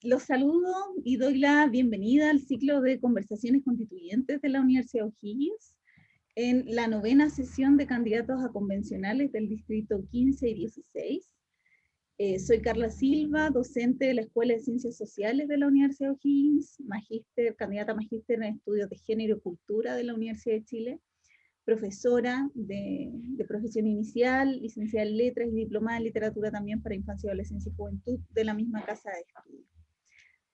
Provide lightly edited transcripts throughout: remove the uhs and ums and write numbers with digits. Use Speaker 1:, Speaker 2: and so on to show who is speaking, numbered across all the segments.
Speaker 1: Los saludo y doy la bienvenida al ciclo de conversaciones constituyentes de la Universidad O'Higgins en la 9ª sesión de candidatos a convencionales del distrito 15 y 16. Soy Carla Silva, docente de la Escuela de Ciencias Sociales de la Universidad O'Higgins, candidata a magíster en estudios de género y cultura de la Universidad de Chile, profesora de profesión inicial, licenciada en letras y diplomada en literatura también para infancia, adolescencia y juventud de la misma casa de estudios.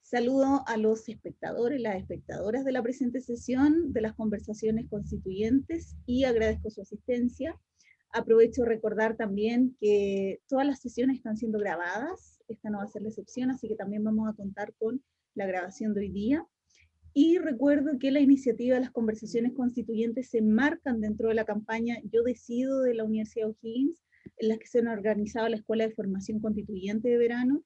Speaker 1: Saludo a los espectadores y las espectadoras de la presente sesión de las conversaciones constituyentes y agradezco su asistencia. Aprovecho recordar también que todas las sesiones están siendo grabadas, esta no va a ser la excepción, así que también vamos a contar con la grabación de hoy día. Y recuerdo que la iniciativa de las conversaciones constituyentes se enmarcan dentro de la campaña Yo Decido de la Universidad O'Higgins, en la que se han organizado la Escuela de Formación Constituyente de Verano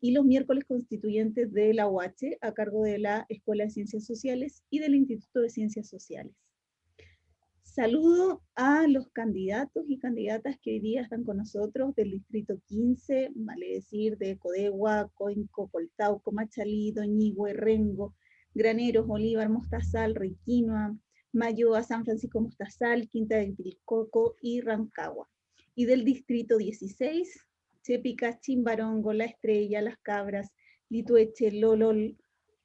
Speaker 1: y los miércoles constituyentes de la UH a cargo de la Escuela de Ciencias Sociales y del Instituto de Ciencias Sociales. Saludo a los candidatos y candidatas que hoy día están con nosotros del distrito 15, vale decir de Codegua, Coinco, Coltauco, Machalí, Doñigüe, Rengo, Graneros, Bolívar, Mostazal, Riquinoa, Mayoa, San Francisco Mostazal, Quinta de Pilcoco y Rancagua. Y del distrito 16, Chepica, Chimbarongo, La Estrella, Las Cabras, Litueche, Lolol,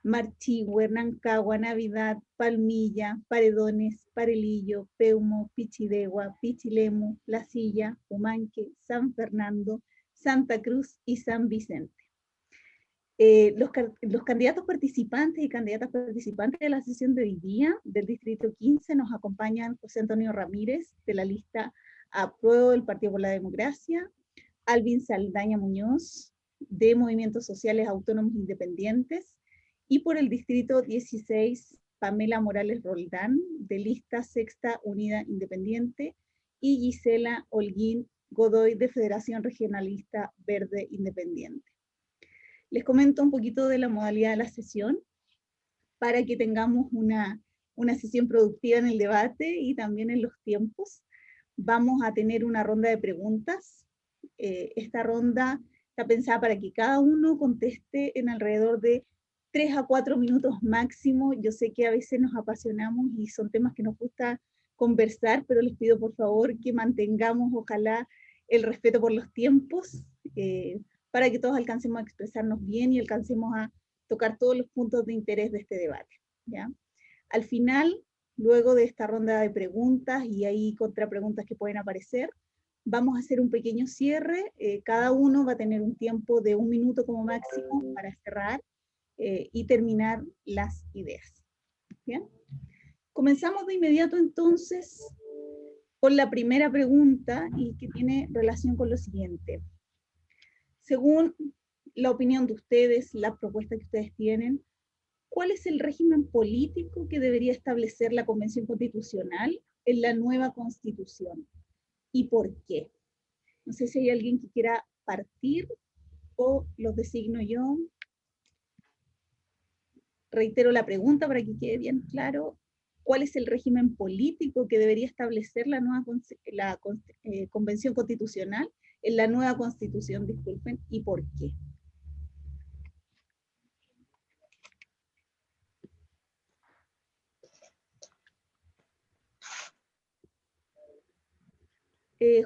Speaker 1: Marchihue, Rancagua, Navidad, Palmilla, Paredones, Parelillo, Peumo, Pichidegua, Pichilemu, La Silla, Humanque, San Fernando, Santa Cruz y San Vicente. Los candidatos participantes y candidatas participantes de la sesión de hoy día del Distrito 15 nos acompañan José Antonio Ramírez, de la lista Apruebo del Partido por la Democracia, Alvin Saldaña Muñoz, de Movimientos Sociales Autónomos Independientes, y por el Distrito 16, Pamela Morales Roldán, de lista Sexta Unida Independiente, y Gisela Holguín Godoy, de Federación Regionalista Verde Independiente. Les comento un poquito de la modalidad de la sesión para que tengamos una sesión productiva en el debate y también en los tiempos. Vamos a tener una ronda de preguntas. Esta ronda está pensada para que cada uno conteste en alrededor de 3 a 4 minutos máximo. Yo sé que a veces nos apasionamos y son temas que nos gusta conversar, pero les pido por favor que mantengamos, ojalá, el respeto por los tiempos, para que todos alcancemos a expresarnos bien y alcancemos a tocar todos los puntos de interés de este debate, ¿ya? Al final, luego de esta ronda de preguntas y hay contrapreguntas que pueden aparecer, vamos a hacer un pequeño cierre. Cada uno va a tener un tiempo de 1 minuto como máximo para cerrar y terminar las ideas. ¿Bien? Comenzamos de inmediato entonces con la primera pregunta y que tiene relación con lo siguiente. Según la opinión de ustedes, la propuesta que ustedes tienen, ¿cuál es el régimen político que debería establecer la Convención Constitucional en la nueva Constitución? ¿Y por qué? No sé si hay alguien que quiera partir o los designo yo. Reitero la pregunta para que quede bien claro. ¿Cuál es el régimen político que debería establecer la nueva Convención Constitucional en la nueva Constitución, disculpen, y por qué?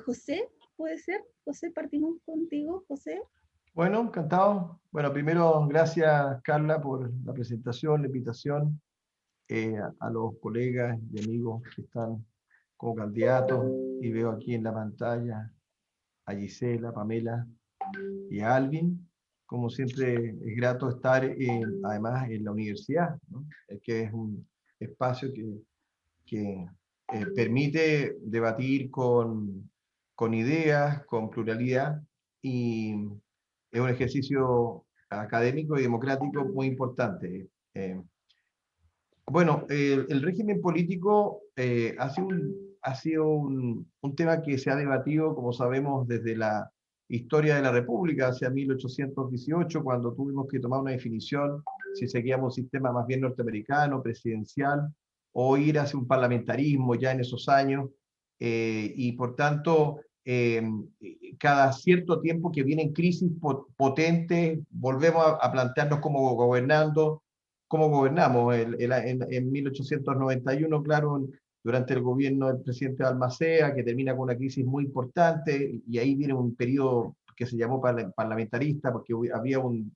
Speaker 1: José, ¿puede ser? José, partimos contigo, José.
Speaker 2: Bueno, encantado. Bueno, primero, gracias, Carla, por la presentación, la invitación, a los colegas y amigos que están como candidatos, y veo aquí en la pantalla a Gisela, a Pamela y a Alvin. Como siempre, es grato estar además en la universidad, ¿no? Que es un espacio que permite debatir con ideas, con pluralidad, y es un ejercicio académico y democrático muy importante. Bueno, el régimen político ha sido un tema que se ha debatido, como sabemos, desde la historia de la República, hacia 1818, cuando tuvimos que tomar una definición si seguíamos un sistema más bien norteamericano, presidencial, o ir hacia un parlamentarismo ya en esos años, y por tanto eh, cada cierto tiempo que vienen crisis potentes, volvemos a plantearnos cómo gobernamos. En 1891, claro, durante el gobierno del presidente Balmaceda, que termina con una crisis muy importante, y ahí viene un periodo que se llamó parlamentarista, porque había un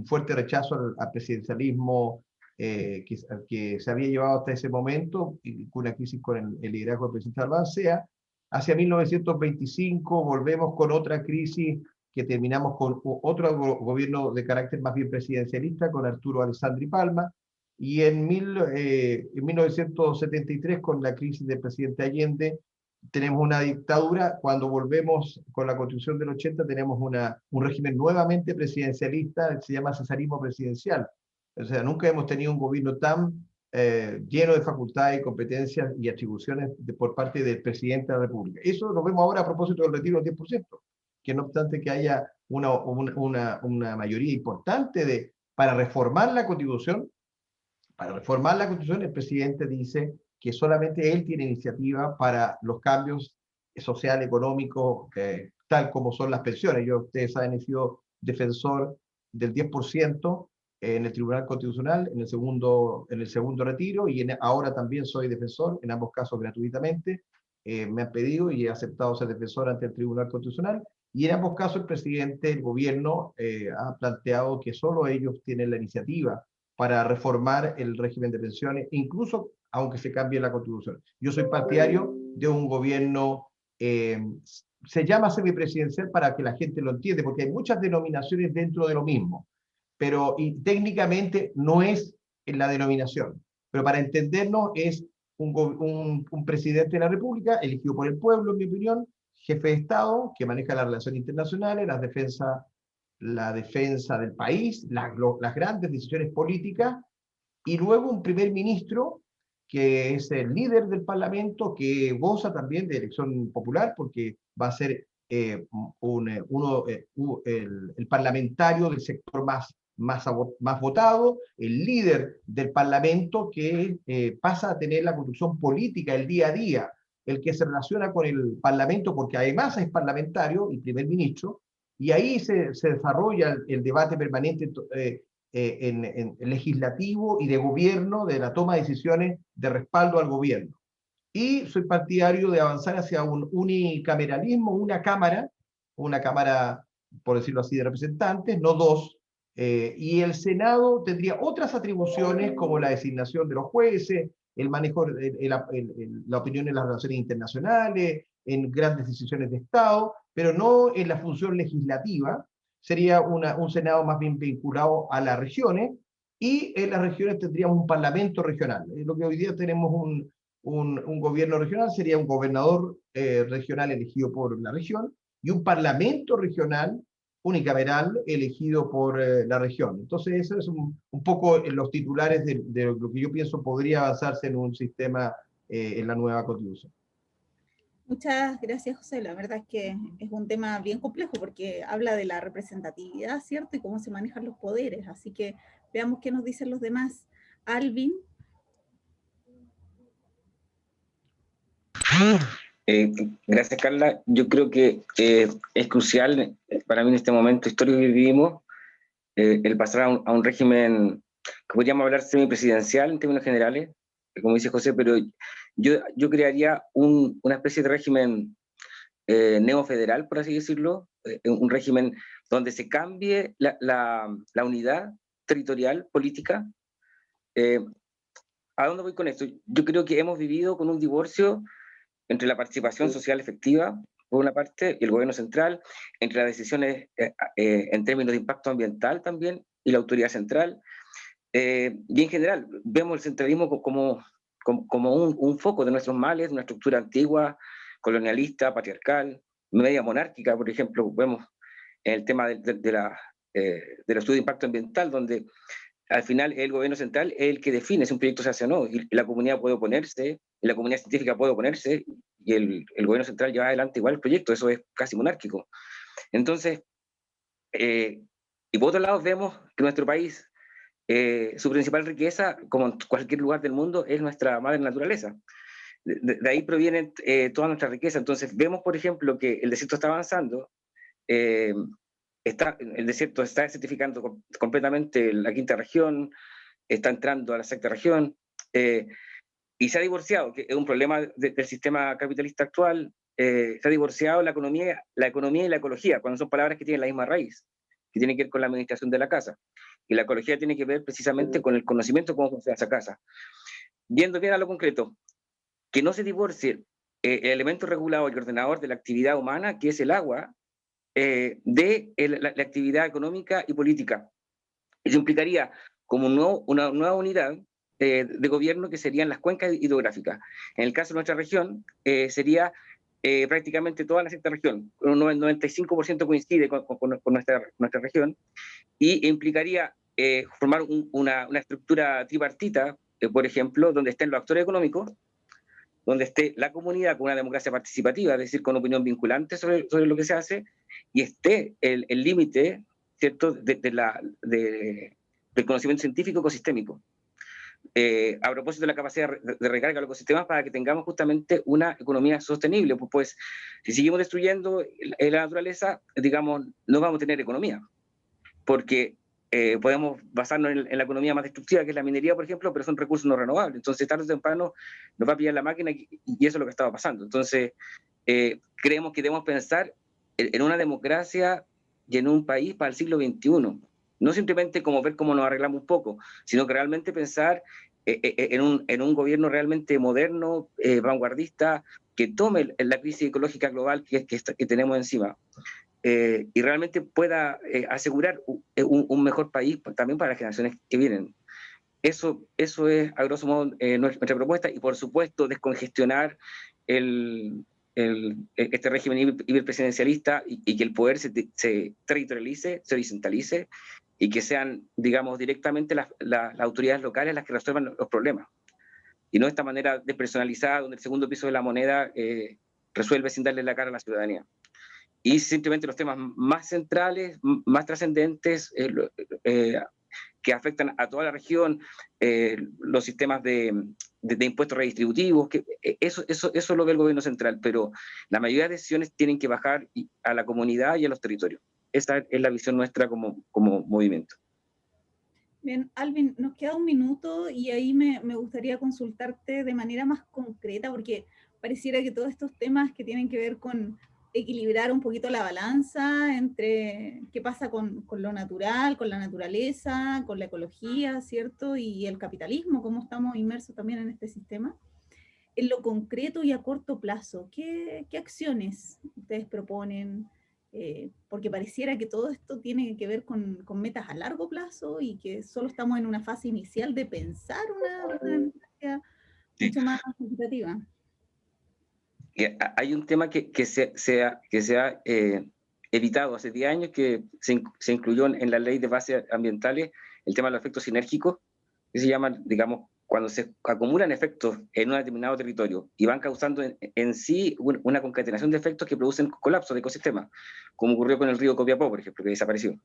Speaker 2: fuerte rechazo al presidencialismo que se había llevado hasta ese momento, y con una crisis con el liderazgo del presidente Balmaceda. Hacia 1925 volvemos con otra crisis que terminamos con otro gobierno de carácter más bien presidencialista, con Arturo Alessandri Palma, y en 1973, con la crisis del presidente Allende, tenemos una dictadura. Cuando volvemos con la Constitución del 80, tenemos un régimen nuevamente presidencialista, que se llama cesarismo presidencial. O sea, nunca hemos tenido un gobierno tan lleno de facultades, competencias y atribuciones por parte del presidente de la República. Eso lo vemos ahora a propósito del retiro del 10%, que no obstante que haya una mayoría importante para reformar la Constitución, el presidente dice que solamente él tiene iniciativa para los cambios social, económicos, tal como son las pensiones. Ustedes saben, he sido defensor del 10% en el Tribunal Constitucional, en el segundo retiro, y ahora también soy defensor, en ambos casos gratuitamente. Me han pedido y he aceptado ser defensor ante el Tribunal Constitucional, y en ambos casos el presidente, el gobierno, ha planteado que solo ellos tienen la iniciativa para reformar el régimen de pensiones, incluso aunque se cambie la Constitución. Yo soy partidario de un gobierno, se llama semipresidencial para que la gente lo entienda, porque hay muchas denominaciones dentro de lo mismo, pero técnicamente no es en la denominación. Pero para entendernos, es un presidente de la República, elegido por el pueblo, en mi opinión, jefe de Estado, que maneja las relaciones internacionales, la defensa del país, las grandes decisiones políticas, y luego un primer ministro que es el líder del Parlamento, que goza también de elección popular, porque va a ser el parlamentario del sector más votado, el líder del Parlamento, que pasa a tener la conducción política el día a día, el que se relaciona con el Parlamento, porque además es parlamentario y primer ministro, y ahí se desarrolla el debate permanente en legislativo y de gobierno, de la toma de decisiones de respaldo al gobierno. Y soy partidario de avanzar hacia un unicameralismo, una cámara, por decirlo así, de representantes, no dos, y el Senado tendría otras atribuciones como la designación de los jueces, el manejo, la opinión en las relaciones internacionales, en grandes decisiones de Estado, pero no en la función legislativa. Sería un Senado más bien vinculado a las regiones, y en las regiones tendríamos un parlamento regional. Lo que hoy día tenemos un gobierno regional sería un gobernador regional elegido por la región, y un parlamento regional unicameral elegido por la región. Entonces, eso es un poco los titulares de lo que yo pienso podría avanzarse en un sistema en la nueva Constitución.
Speaker 1: Muchas gracias, José. La verdad es que es un tema bien complejo porque habla de la representatividad, ¿cierto? Y cómo se manejan los poderes. Así que veamos qué nos dicen los demás. Alvin.
Speaker 3: Gracias, Carla. Yo creo que es crucial para mí en este momento histórico que vivimos el pasar a un régimen que podríamos hablar semipresidencial en términos generales, como dice José, pero yo crearía una especie de régimen neofederal, por así decirlo, un régimen donde se cambie la unidad territorial, política. ¿A dónde voy con esto? Yo creo que hemos vivido con un divorcio entre la participación social efectiva, por una parte, y el gobierno central, entre las decisiones en términos de impacto ambiental también, y la autoridad central. Y en general, vemos el centralismo como un foco de nuestros males, de una estructura antigua, colonialista, patriarcal, media monárquica. Por ejemplo, vemos en el tema del estudio de impacto ambiental, donde al final el gobierno central es el que define si un proyecto se hace o no, y la comunidad puede oponerse, y la comunidad científica puede oponerse, y el gobierno central lleva adelante igual el proyecto. Eso es casi monárquico. Entonces, y por otro lado vemos que nuestro país, su principal riqueza, como en cualquier lugar del mundo, es nuestra madre naturaleza. de ahí proviene toda nuestra riqueza. Entonces vemos, por ejemplo, que el desierto está avanzando, el desierto está desertificando completamente la quinta región, está entrando a la sexta región, y se ha divorciado, que es un problema del sistema capitalista actual, se ha divorciado la economía y la ecología, cuando son palabras que tienen la misma raíz, que tienen que ver con la administración de la casa. Y la ecología tiene que ver precisamente con el conocimiento de cómo funciona esa casa. Yendo bien a lo concreto, que no se divorcie el elemento regulador y ordenador de la actividad humana, que es el agua, de la actividad económica y política. Eso implicaría como una nueva unidad de gobierno que serían las cuencas hidrográficas. En el caso de nuestra región, sería prácticamente toda la sexta región, un 95% coincide con nuestra región, y implicaría formar una estructura tripartita, por ejemplo, donde estén los actores económicos, donde esté la comunidad con una democracia participativa, es decir, con opinión vinculante sobre lo que se hace, y esté el límite, ¿cierto?, del conocimiento científico ecosistémico. A propósito de la capacidad de recarga de los ecosistemas, para que tengamos justamente una economía sostenible, pues si seguimos destruyendo la naturaleza, digamos, no vamos a tener economía, porque podemos basarnos en la economía más destructiva, que es la minería, por ejemplo, pero son recursos no renovables. Entonces, tarde o temprano nos va a pillar la máquina y eso es lo que estaba pasando. Entonces, creemos que debemos pensar en una democracia y en un país para el siglo XXI. No simplemente como ver cómo nos arreglamos un poco, sino que realmente pensar en un gobierno realmente moderno, vanguardista, que tome la crisis ecológica global que tenemos encima. Y realmente pueda asegurar un mejor país también para las generaciones que vienen. Eso es, a grosso modo, nuestra propuesta, y por supuesto descongestionar este régimen hiperpresidencialista y que el poder se territorialice, se horizontalice, y que sean, digamos, directamente las autoridades locales las que resuelvan los problemas. Y no de esta manera despersonalizada, donde el segundo piso de la moneda resuelve sin darle la cara a la ciudadanía. Y simplemente los temas más centrales, más trascendentes, que afectan a toda la región, los sistemas de impuestos redistributivos, que eso lo ve el gobierno central, pero la mayoría de decisiones tienen que bajar a la comunidad y a los territorios. Esa es la visión nuestra como movimiento.
Speaker 1: Bien, Alvin, nos queda un minuto y ahí me gustaría consultarte de manera más concreta, porque pareciera que todos estos temas que tienen que ver con equilibrar un poquito la balanza entre qué pasa con lo natural, con la naturaleza, con la ecología, ¿cierto? Y el capitalismo, cómo estamos inmersos también en este sistema. En lo concreto y a corto plazo, ¿qué acciones ustedes proponen? Porque pareciera que todo esto tiene que ver con metas a largo plazo y que solo estamos en una fase inicial de pensar una democracia mucho más equitativa.
Speaker 3: Hay un tema que se ha evitado hace 10 años, que se incluyó en la ley de bases ambientales, el tema de los efectos sinérgicos, que se llaman, digamos, cuando se acumulan efectos en un determinado territorio y van causando en sí una concatenación de efectos que producen colapso de ecosistemas, como ocurrió con el río Copiapó, por ejemplo, que desapareció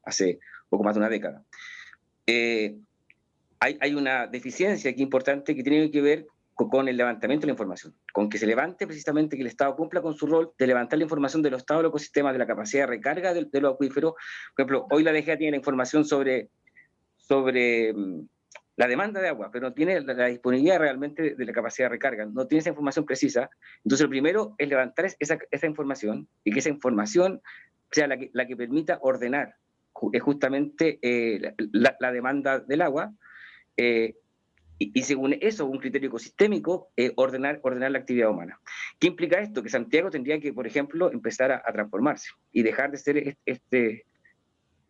Speaker 3: hace poco más de una década. Hay una deficiencia aquí importante que tiene que ver con el levantamiento de la información, con que se levante precisamente, que el Estado cumpla con su rol de levantar la información de los estados de los ecosistemas, de la capacidad de recarga de los acuíferos. Por ejemplo, hoy la DGA tiene la información sobre la demanda de agua, pero no tiene la disponibilidad realmente de la capacidad de recarga, no tiene esa información precisa. Entonces, lo primero es levantar esa información, y que esa información sea la que permita ordenar justamente la demanda del agua, y según eso, un criterio ecosistémico, ordenar la actividad humana. ¿Qué implica esto? Que Santiago tendría que, por ejemplo, empezar a transformarse y dejar de ser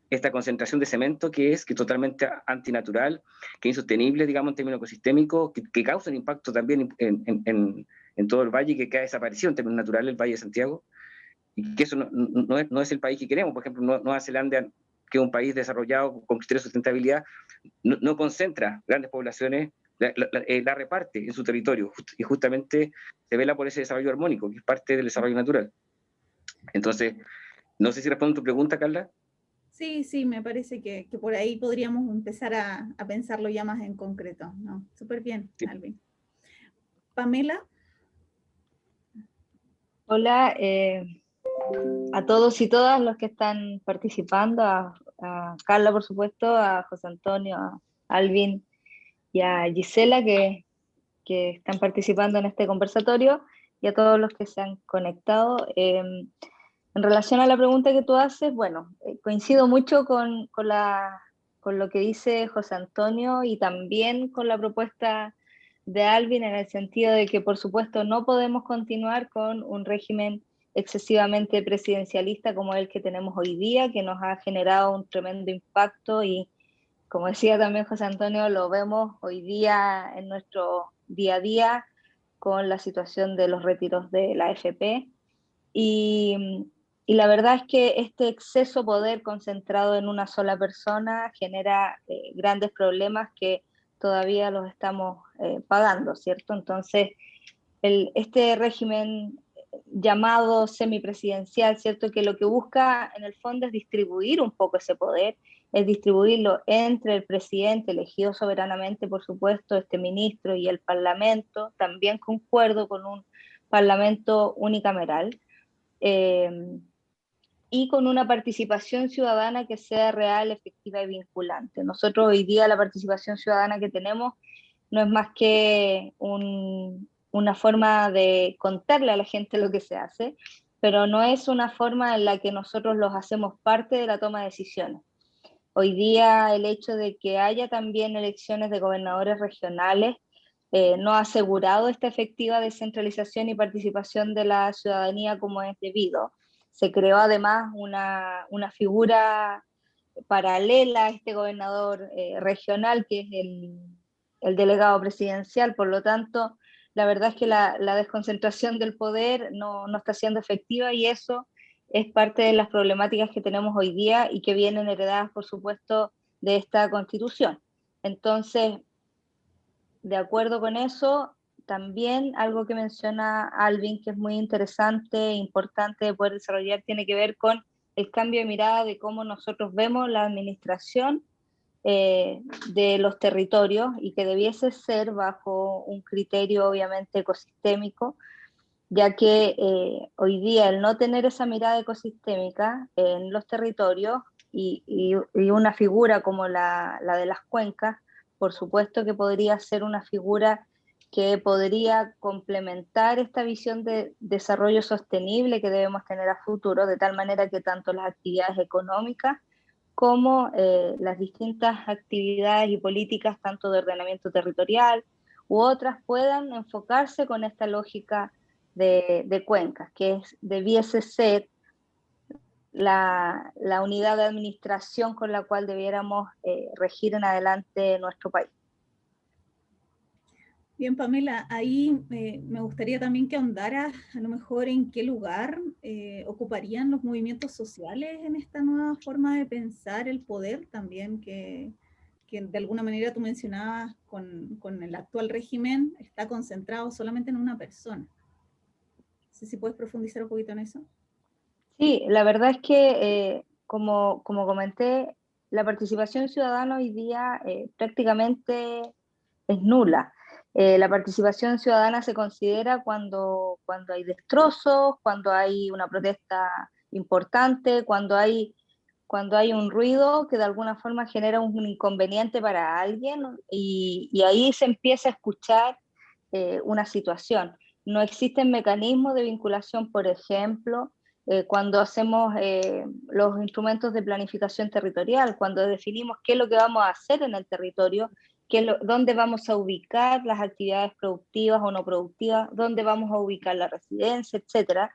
Speaker 3: esta concentración de cemento que es totalmente antinatural, que es insostenible, digamos, en términos ecosistémicos, que causa un impacto también en todo el valle, que ha desaparecido en términos naturales el Valle de Santiago, y que eso no es el país que queremos. Por ejemplo, Nueva Zelanda, que es un país desarrollado con criterios de sustentabilidad, no concentra grandes poblaciones, la reparte en su territorio, y justamente se vela por ese desarrollo armónico, que es parte del desarrollo natural. Entonces, no sé si respondo a tu pregunta, Carla.
Speaker 1: Sí, me parece que por ahí podríamos empezar a pensarlo ya más en concreto, ¿no? Súper bien, sí. Alvin. Pamela,
Speaker 4: Hola a todos y todas los que están participando, a Carla, por supuesto, a José Antonio, a Alvin y a Gisela que están participando en este conversatorio, y a todos los que se han conectado. En relación a la pregunta que tú haces, bueno, coincido mucho con lo que dice José Antonio y también con la propuesta de Alvin, en el sentido de que por supuesto no podemos continuar con un régimen excesivamente presidencialista como el que tenemos hoy día, que nos ha generado un tremendo impacto y, como decía también José Antonio, lo vemos hoy día en nuestro día a día con la situación de los retiros de la AFP. Y la verdad es que este exceso de poder concentrado en una sola persona genera grandes problemas que todavía los estamos pagando, ¿cierto? Entonces, este régimen llamado semipresidencial, ¿cierto? Que lo que busca en el fondo es distribuir un poco ese poder, es distribuirlo entre el presidente, elegido soberanamente, por supuesto, este ministro y el parlamento, también concuerdo con un parlamento unicameral, y con una participación ciudadana que sea real, efectiva y vinculante. Nosotros hoy día la participación ciudadana que tenemos no es más que una forma de contarle a la gente lo que se hace, pero no es una forma en la que nosotros los hacemos parte de la toma de decisiones. Hoy día el hecho de que haya también elecciones de gobernadores regionales no ha asegurado esta efectiva descentralización y participación de la ciudadanía como es debido. Se creó además una figura paralela a este gobernador regional, que es el delegado presidencial. Por lo tanto, la verdad es que la desconcentración del poder no está siendo efectiva, y eso es parte de las problemáticas que tenemos hoy día y que vienen heredadas, por supuesto, de esta Constitución. Entonces, de acuerdo con eso, también algo que menciona Alvin, que es muy interesante e importante de poder desarrollar, tiene que ver con el cambio de mirada de cómo nosotros vemos la administración de los territorios, y que debiese ser bajo un criterio obviamente ecosistémico, ya que hoy día el no tener esa mirada ecosistémica en los territorios y una figura como la de las cuencas, por supuesto que podría ser una figura que podría complementar esta visión de desarrollo sostenible que debemos tener a futuro, de tal manera que tanto las actividades económicas como las distintas actividades y políticas, tanto de ordenamiento territorial u otras, puedan enfocarse con esta lógica de cuencas, que debiese ser la unidad de administración con la cual debiéramos regir en adelante nuestro país.
Speaker 1: Bien, Pamela, ahí me gustaría también que ahondaras a lo mejor en qué lugar ocuparían los movimientos sociales en esta nueva forma de pensar el poder también, que de alguna manera tú mencionabas con el actual régimen está concentrado solamente en una persona. No sé si puedes profundizar un poquito en eso.
Speaker 4: Sí, la verdad es que, como comenté, la participación ciudadana hoy día prácticamente es nula. La participación ciudadana se considera cuando hay destrozos, cuando hay una protesta importante, cuando hay un ruido que de alguna forma genera un inconveniente para alguien, y ahí se empieza a escuchar una situación. No existen mecanismos de vinculación, por ejemplo, cuando hacemos los instrumentos de planificación territorial, cuando definimos qué es lo que vamos a hacer en el territorio, dónde vamos a ubicar las actividades productivas o no productivas, dónde vamos a ubicar la residencia, etcétera.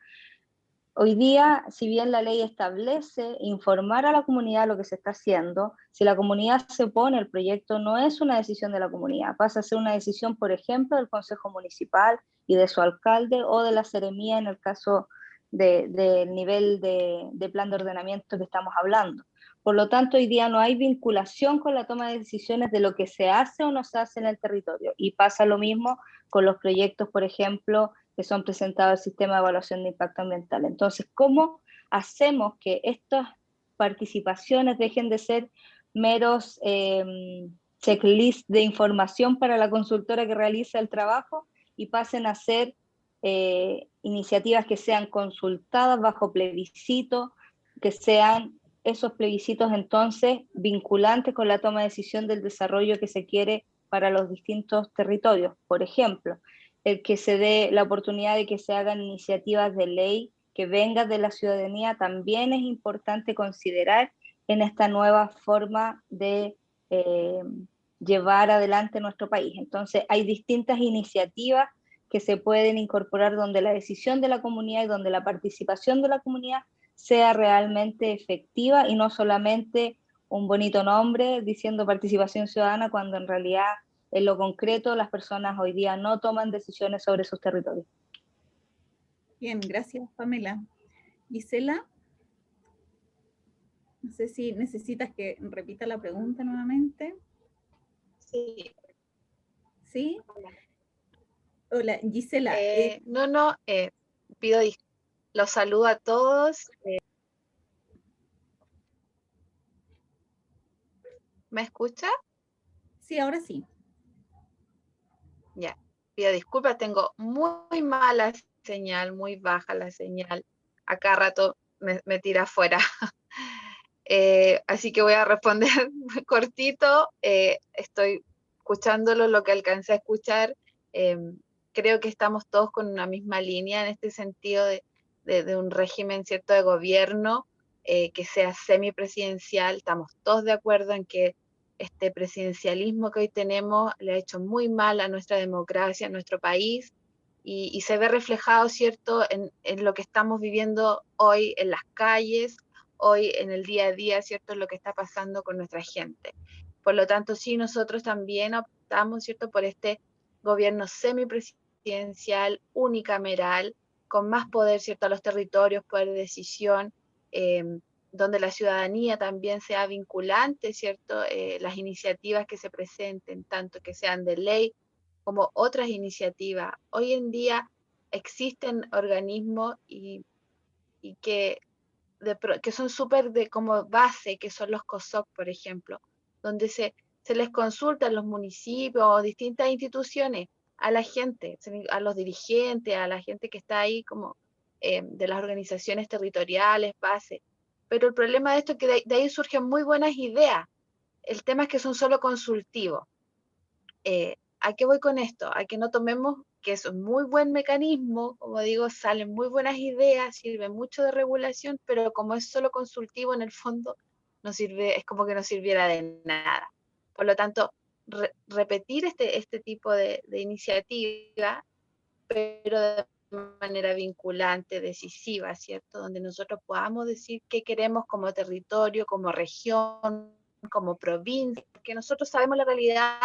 Speaker 4: Hoy día, si bien la ley establece informar a la comunidad lo que se está haciendo, si la comunidad se opone al proyecto, no es una decisión de la comunidad, pasa a ser una decisión, por ejemplo, del Consejo Municipal y de su alcalde, o de la Seremía en el caso del nivel de plan de ordenamiento que estamos hablando. Por lo tanto, hoy día no hay vinculación con la toma de decisiones de lo que se hace o no se hace en el territorio, y pasa lo mismo con los proyectos, por ejemplo, que son presentados al sistema de evaluación de impacto ambiental. Entonces, ¿cómo hacemos que estas participaciones dejen de ser meros checklists de información para la consultora que realiza el trabajo y pasen a ser iniciativas que sean consultadas bajo plebiscito, que sean esos plebiscitos entonces vinculantes con la toma de decisión del desarrollo que se quiere para los distintos territorios. Por ejemplo, el que se dé la oportunidad de que se hagan iniciativas de ley que vengan de la ciudadanía también es importante considerar en esta nueva forma de llevar adelante nuestro país. Entonces hay distintas iniciativas que se pueden incorporar donde la decisión de la comunidad y donde la participación de la comunidad sea realmente efectiva y no solamente un bonito nombre diciendo participación ciudadana cuando en realidad en lo concreto las personas hoy día no toman decisiones sobre sus territorios.
Speaker 1: Bien, gracias Pamela. Gisela, no sé si necesitas que repita la pregunta nuevamente.
Speaker 5: Sí.
Speaker 1: ¿Sí? Hola, Gisela.
Speaker 5: Pido los saludo a todos. ¿Me escucha?
Speaker 1: Sí, ahora sí.
Speaker 5: Ya, pido disculpas, tengo muy mala señal, muy baja la señal. A cada rato me tira afuera. Así que voy a responder cortito. Estoy escuchándolo, lo que alcancé a escuchar. Creo que estamos todos con una misma línea en este sentido de un régimen cierto de gobierno que sea semipresidencial. Estamos todos de acuerdo en que este presidencialismo que hoy tenemos le ha hecho muy mal a nuestra democracia, a nuestro país, y se ve reflejado, ¿cierto?, en lo que estamos viviendo hoy en las calles, hoy en el día a día, ¿cierto?, lo que está pasando con nuestra gente. Por lo tanto, sí, nosotros también optamos, ¿cierto?, por este gobierno semipresidencial, unicameral, con más poder, ¿cierto?, a los territorios, poder de decisión, donde la ciudadanía también sea vinculante, ¿cierto? Las iniciativas que se presenten, tanto que sean de ley como otras iniciativas. Hoy en día existen organismos y que son súper de como base, que son los COSOC, por ejemplo, donde se les consulta a los municipios o distintas instituciones, a la gente, a los dirigentes, a la gente que está ahí como de las organizaciones territoriales, base. Pero el problema de esto es que de ahí surgen muy buenas ideas. El tema es que son solo consultivos. ¿A qué voy con esto? A que no tomemos que es un muy buen mecanismo, como digo, salen muy buenas ideas, sirve mucho de regulación, pero como es solo consultivo, en el fondo no sirve, es como que no sirviera de nada. Por lo tanto, repetir este tipo de iniciativa, pero de manera vinculante, decisiva, ¿cierto? Donde nosotros podamos decir qué queremos como territorio, como región, como provincia, porque nosotros sabemos la realidad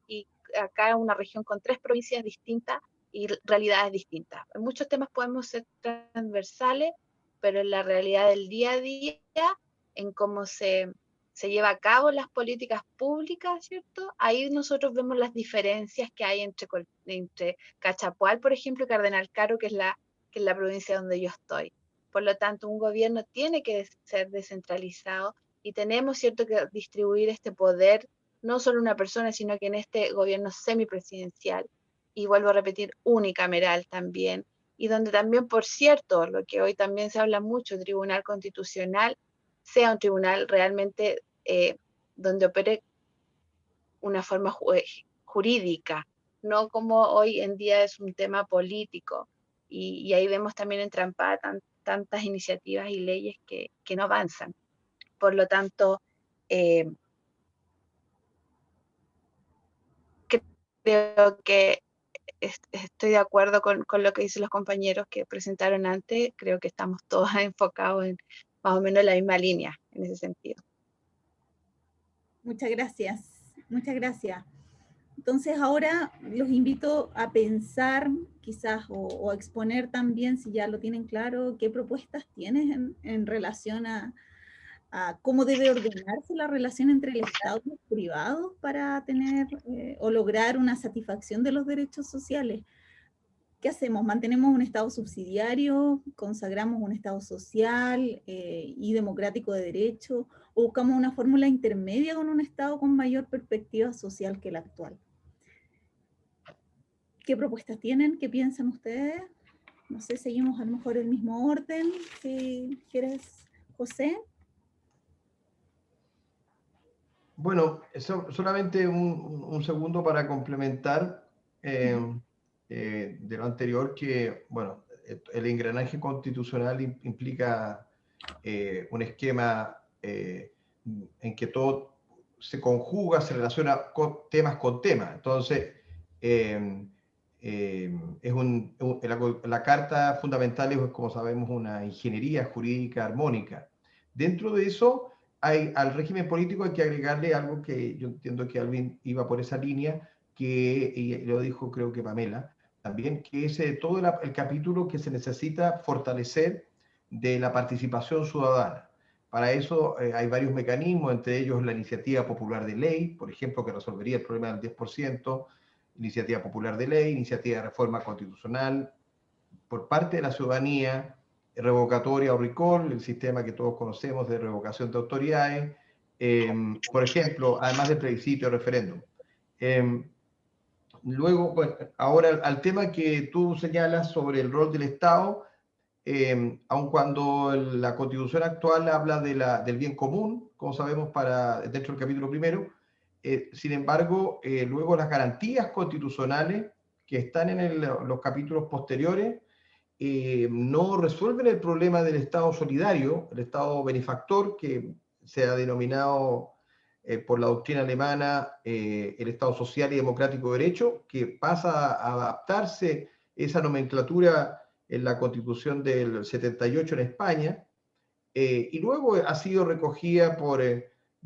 Speaker 5: y acá es una región con 3 provincias distintas y realidades distintas. En muchos temas podemos ser transversales, pero en la realidad del día a día, en cómo se lleva a cabo las políticas públicas, ¿cierto? Ahí nosotros vemos las diferencias que hay entre Cachapual, por ejemplo, y Cardenal Caro, que es la provincia donde yo estoy. Por lo tanto, un gobierno tiene que ser descentralizado y tenemos, ¿cierto?, que distribuir este poder no solo una persona, sino que en este gobierno semipresidencial, y vuelvo a repetir, unicameral también, y donde también, por cierto, lo que hoy también se habla mucho, Tribunal Constitucional, sea un tribunal realmente donde opere una forma jurídica, no como hoy en día es un tema político, y ahí vemos también entrampadas tantas iniciativas y leyes que no avanzan. Por lo tanto, creo que estoy de acuerdo con lo que dicen los compañeros que presentaron antes. Creo que estamos todos enfocados en más o menos la misma línea en ese sentido.
Speaker 1: Muchas gracias, muchas gracias. Entonces ahora los invito a pensar quizás o a exponer también, si ya lo tienen claro, qué propuestas tienes en relación a cómo debe ordenarse la relación entre el Estado y los privados para tener o lograr una satisfacción de los derechos sociales. ¿Qué hacemos? ¿Mantenemos un Estado subsidiario? ¿Consagramos un Estado social y democrático de derecho? ¿O buscamos una fórmula intermedia con un Estado con mayor perspectiva social que la actual? ¿Qué propuestas tienen? ¿Qué piensan ustedes? No sé, seguimos a lo mejor el mismo orden, si quieres, José.
Speaker 2: Bueno, solamente un segundo para complementar de lo anterior, que, bueno, el engranaje constitucional implica un esquema en que todo se conjuga, se relaciona con temas. Entonces, la Carta Fundamental es, como sabemos, una ingeniería jurídica armónica. Dentro de eso, al régimen político hay que agregarle algo que yo entiendo que Alvin iba por esa línea, y lo dijo creo que Pamela también, que es todo el capítulo que se necesita fortalecer de la participación ciudadana. Para eso hay varios mecanismos, entre ellos la iniciativa popular de ley, por ejemplo, que resolvería el problema del 10%, iniciativa popular de ley, iniciativa de reforma constitucional, por parte de la ciudadanía, revocatoria o recall, el sistema que todos conocemos de revocación de autoridades, por ejemplo, además del plebiscito y referéndum. Luego, bueno, ahora al tema que tú señalas sobre el rol del Estado, aun cuando la Constitución actual habla del bien común, como sabemos dentro del capítulo primero, sin embargo, luego las garantías constitucionales que están en los capítulos posteriores no resuelven el problema del Estado solidario, el Estado benefactor, que se ha denominado por la doctrina alemana el Estado social y democrático de derecho, que pasa a adaptarse esa nomenclatura en la Constitución del 78 en España, y luego ha sido recogida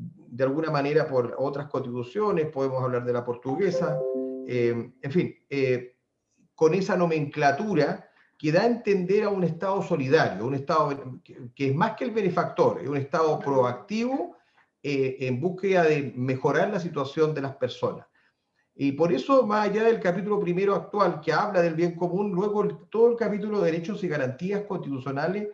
Speaker 2: de alguna manera por otras constituciones, podemos hablar de la portuguesa, en fin, con esa nomenclatura que da a entender a un Estado solidario, un Estado que es más que el benefactor, es un Estado proactivo en búsqueda de mejorar la situación de las personas. Y por eso, más allá del capítulo primero actual, que habla del bien común, luego todo el capítulo de derechos y garantías constitucionales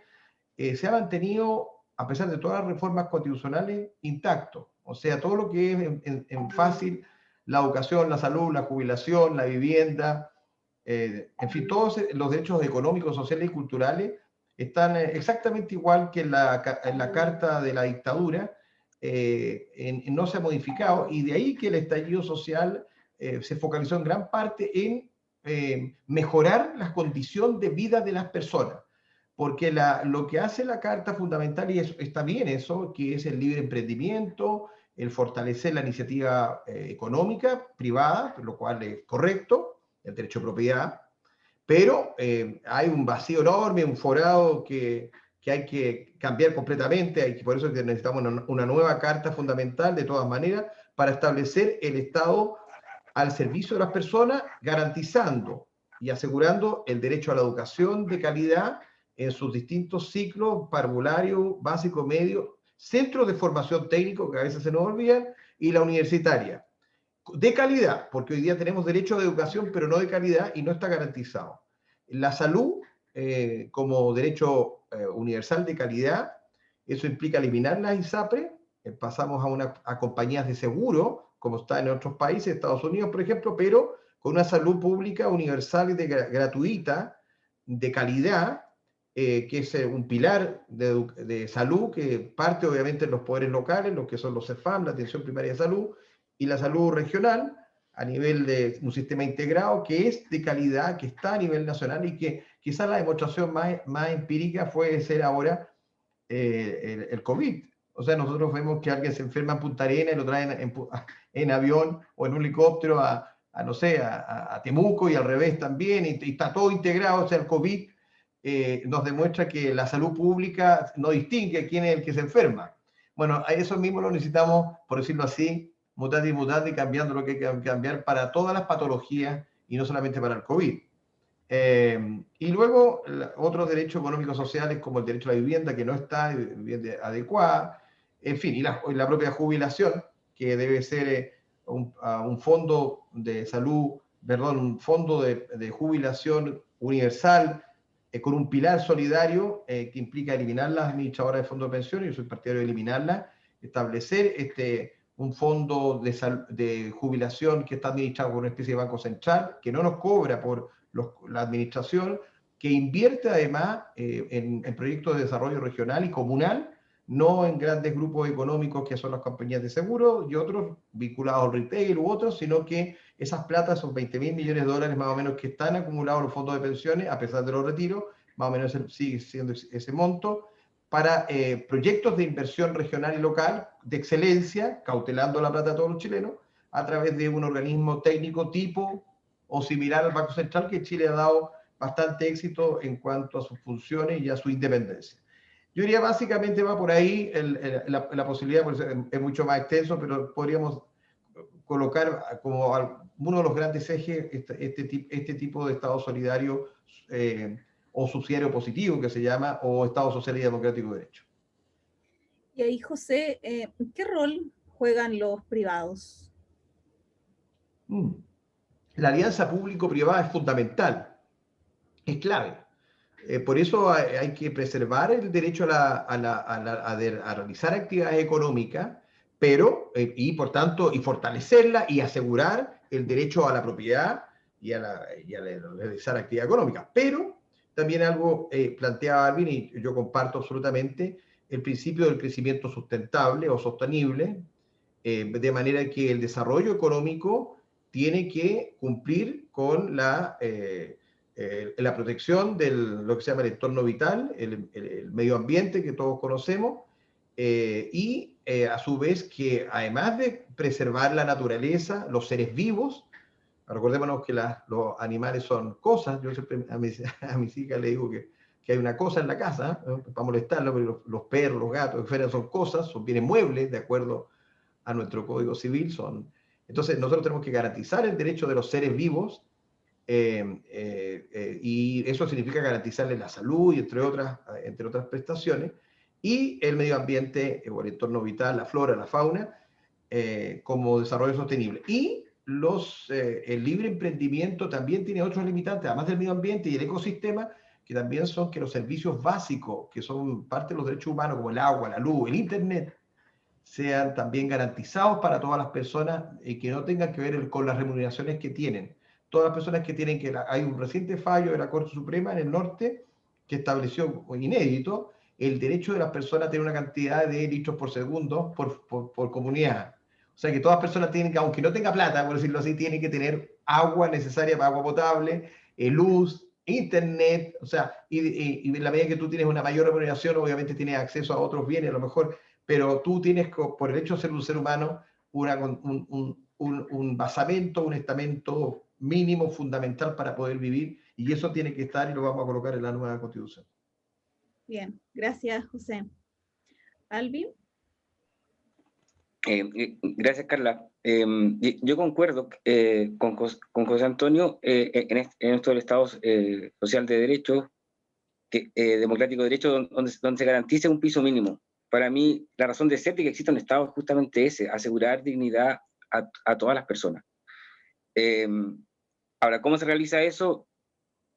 Speaker 2: se ha mantenido, a pesar de todas las reformas constitucionales, intacto. O sea, todo lo que es en fácil, la educación, la salud, la jubilación, la vivienda, en fin, todos los derechos económicos, sociales y culturales están exactamente igual que en la Carta de la Dictadura, no se ha modificado, y de ahí que el estallido social se focalizó en gran parte en mejorar la condición de vida de las personas, porque lo que hace la Carta Fundamental, y está bien eso, que es el libre emprendimiento, el fortalecer la iniciativa económica privada, lo cual es correcto, el derecho de propiedad, pero hay un vacío enorme, un forado que hay que cambiar completamente, por eso necesitamos una nueva Carta Fundamental, de todas maneras, para establecer el Estado al servicio de las personas, garantizando y asegurando el derecho a la educación de calidad en sus distintos ciclos, parvulario, básico, medio, centros de formación técnico, que a veces se nos olvidan, y la universitaria, de calidad, porque hoy día tenemos derecho a educación, pero no de calidad, y no está garantizado. La salud, como derecho universal de calidad, eso implica eliminar las ISAPRE, pasamos a compañías de seguro, como está en otros países, Estados Unidos, por ejemplo, pero con una salud pública universal y gratuita, de calidad, que es un pilar de salud que parte obviamente en los poderes locales, lo que son los CEFAM, la atención primaria de salud, y la salud regional a nivel de un sistema integrado que es de calidad, que está a nivel nacional, y que quizás la demostración más empírica puede ser ahora el COVID. O sea, nosotros vemos que alguien se enferma en Punta Arenas y lo traen en avión o en un helicóptero no sé, a Temuco, y al revés también, y está todo integrado. O sea, el COVID nos demuestra que la salud pública no distingue quién es el que se enferma. Bueno, a eso mismo lo necesitamos, por decirlo así, mutandi mutandi, cambiando lo que hay que cambiar para todas las patologías y no solamente para el COVID. Y luego otros derechos económicos sociales, como el derecho a la vivienda, que no está vivienda adecuada, en fin, y la propia jubilación, que debe ser un fondo de salud, perdón, un fondo de jubilación universal, con un pilar solidario que implica eliminar las administradoras de fondos de pensión. Yo soy partidario de eliminarlas, establecer un fondo de jubilación que está administrado por una especie de banco central, que no nos cobra por la administración, que invierte además en proyectos de desarrollo regional y comunal, no en grandes grupos económicos que son las compañías de seguro y otros vinculados al retail u otros, sino que esas platas son 20.000 millones de dólares más o menos que están acumulados en los fondos de pensiones, a pesar de los retiros, más o menos sigue siendo ese monto, para proyectos de inversión regional y local de excelencia, cautelando la plata de todos los chilenos, a través de un organismo técnico tipo o similar al Banco Central, que Chile ha dado bastante éxito en cuanto a sus funciones y a su independencia. Yo diría básicamente va por ahí la posibilidad, pues es mucho más extenso, pero podríamos colocar como uno de los grandes ejes este tipo de Estado solidario o subsidiario positivo que se llama, o Estado social y democrático de derecho.
Speaker 1: Y ahí, José, ¿qué rol juegan los privados?
Speaker 2: La alianza público-privada es fundamental, es clave. Por eso hay que preservar el derecho a realizar actividades económicas, pero, y por tanto, y fortalecerla y asegurar el derecho a la propiedad y a realizar actividad económica. Pero también algo planteaba Alvin, y yo comparto absolutamente, el principio del crecimiento sustentable o sostenible, de manera que el desarrollo económico tiene que cumplir con la protección de lo que se llama el entorno vital, el medio ambiente que todos conocemos, y a su vez que además de preservar la naturaleza, los seres vivos, recordémonos que los animales son cosas, yo siempre a mis hijas le digo que hay una cosa en la casa, ¿no? Para molestarlo, pero los perros, los gatos, etcétera, son cosas, son bienes muebles, de acuerdo a nuestro Código Civil. Entonces nosotros tenemos que garantizar el derecho de los seres vivos, y eso significa garantizarles la salud y entre otras prestaciones, y el medio ambiente o el entorno vital, la flora, la fauna, como desarrollo sostenible. Y el libre emprendimiento también tiene otros limitantes, además del medio ambiente y el ecosistema, que también son que los servicios básicos, que son parte de los derechos humanos, como el agua, la luz, el internet, sean también garantizados para todas las personas y que no tengan que ver con las remuneraciones que tienen. Todas las personas que tienen hay un reciente fallo de la Corte Suprema en el norte que estableció, inédito, el derecho de las personas a tener una cantidad de litros por segundo por comunidad. O sea que todas las personas tienen que, aunque no tenga plata, por decirlo así, tienen que tener agua necesaria para agua potable, luz, internet, o sea, y en la medida que tú tienes una mayor remuneración, obviamente tienes acceso a otros bienes, a lo mejor, pero tú tienes, por el hecho de ser un ser humano, un basamento, un estamento mínimo, fundamental para poder vivir, y eso tiene que estar y lo vamos a colocar en la nueva Constitución.
Speaker 1: Bien, gracias, José. Alvin.
Speaker 3: Gracias, Carla. Yo concuerdo con José Antonio en esto del Estado social de derecho, democrático de derecho, donde se garantice un piso mínimo. Para mí, la razón de ser de que exista un Estado es justamente ese, asegurar dignidad a todas las personas. Ahora, ¿cómo se realiza eso?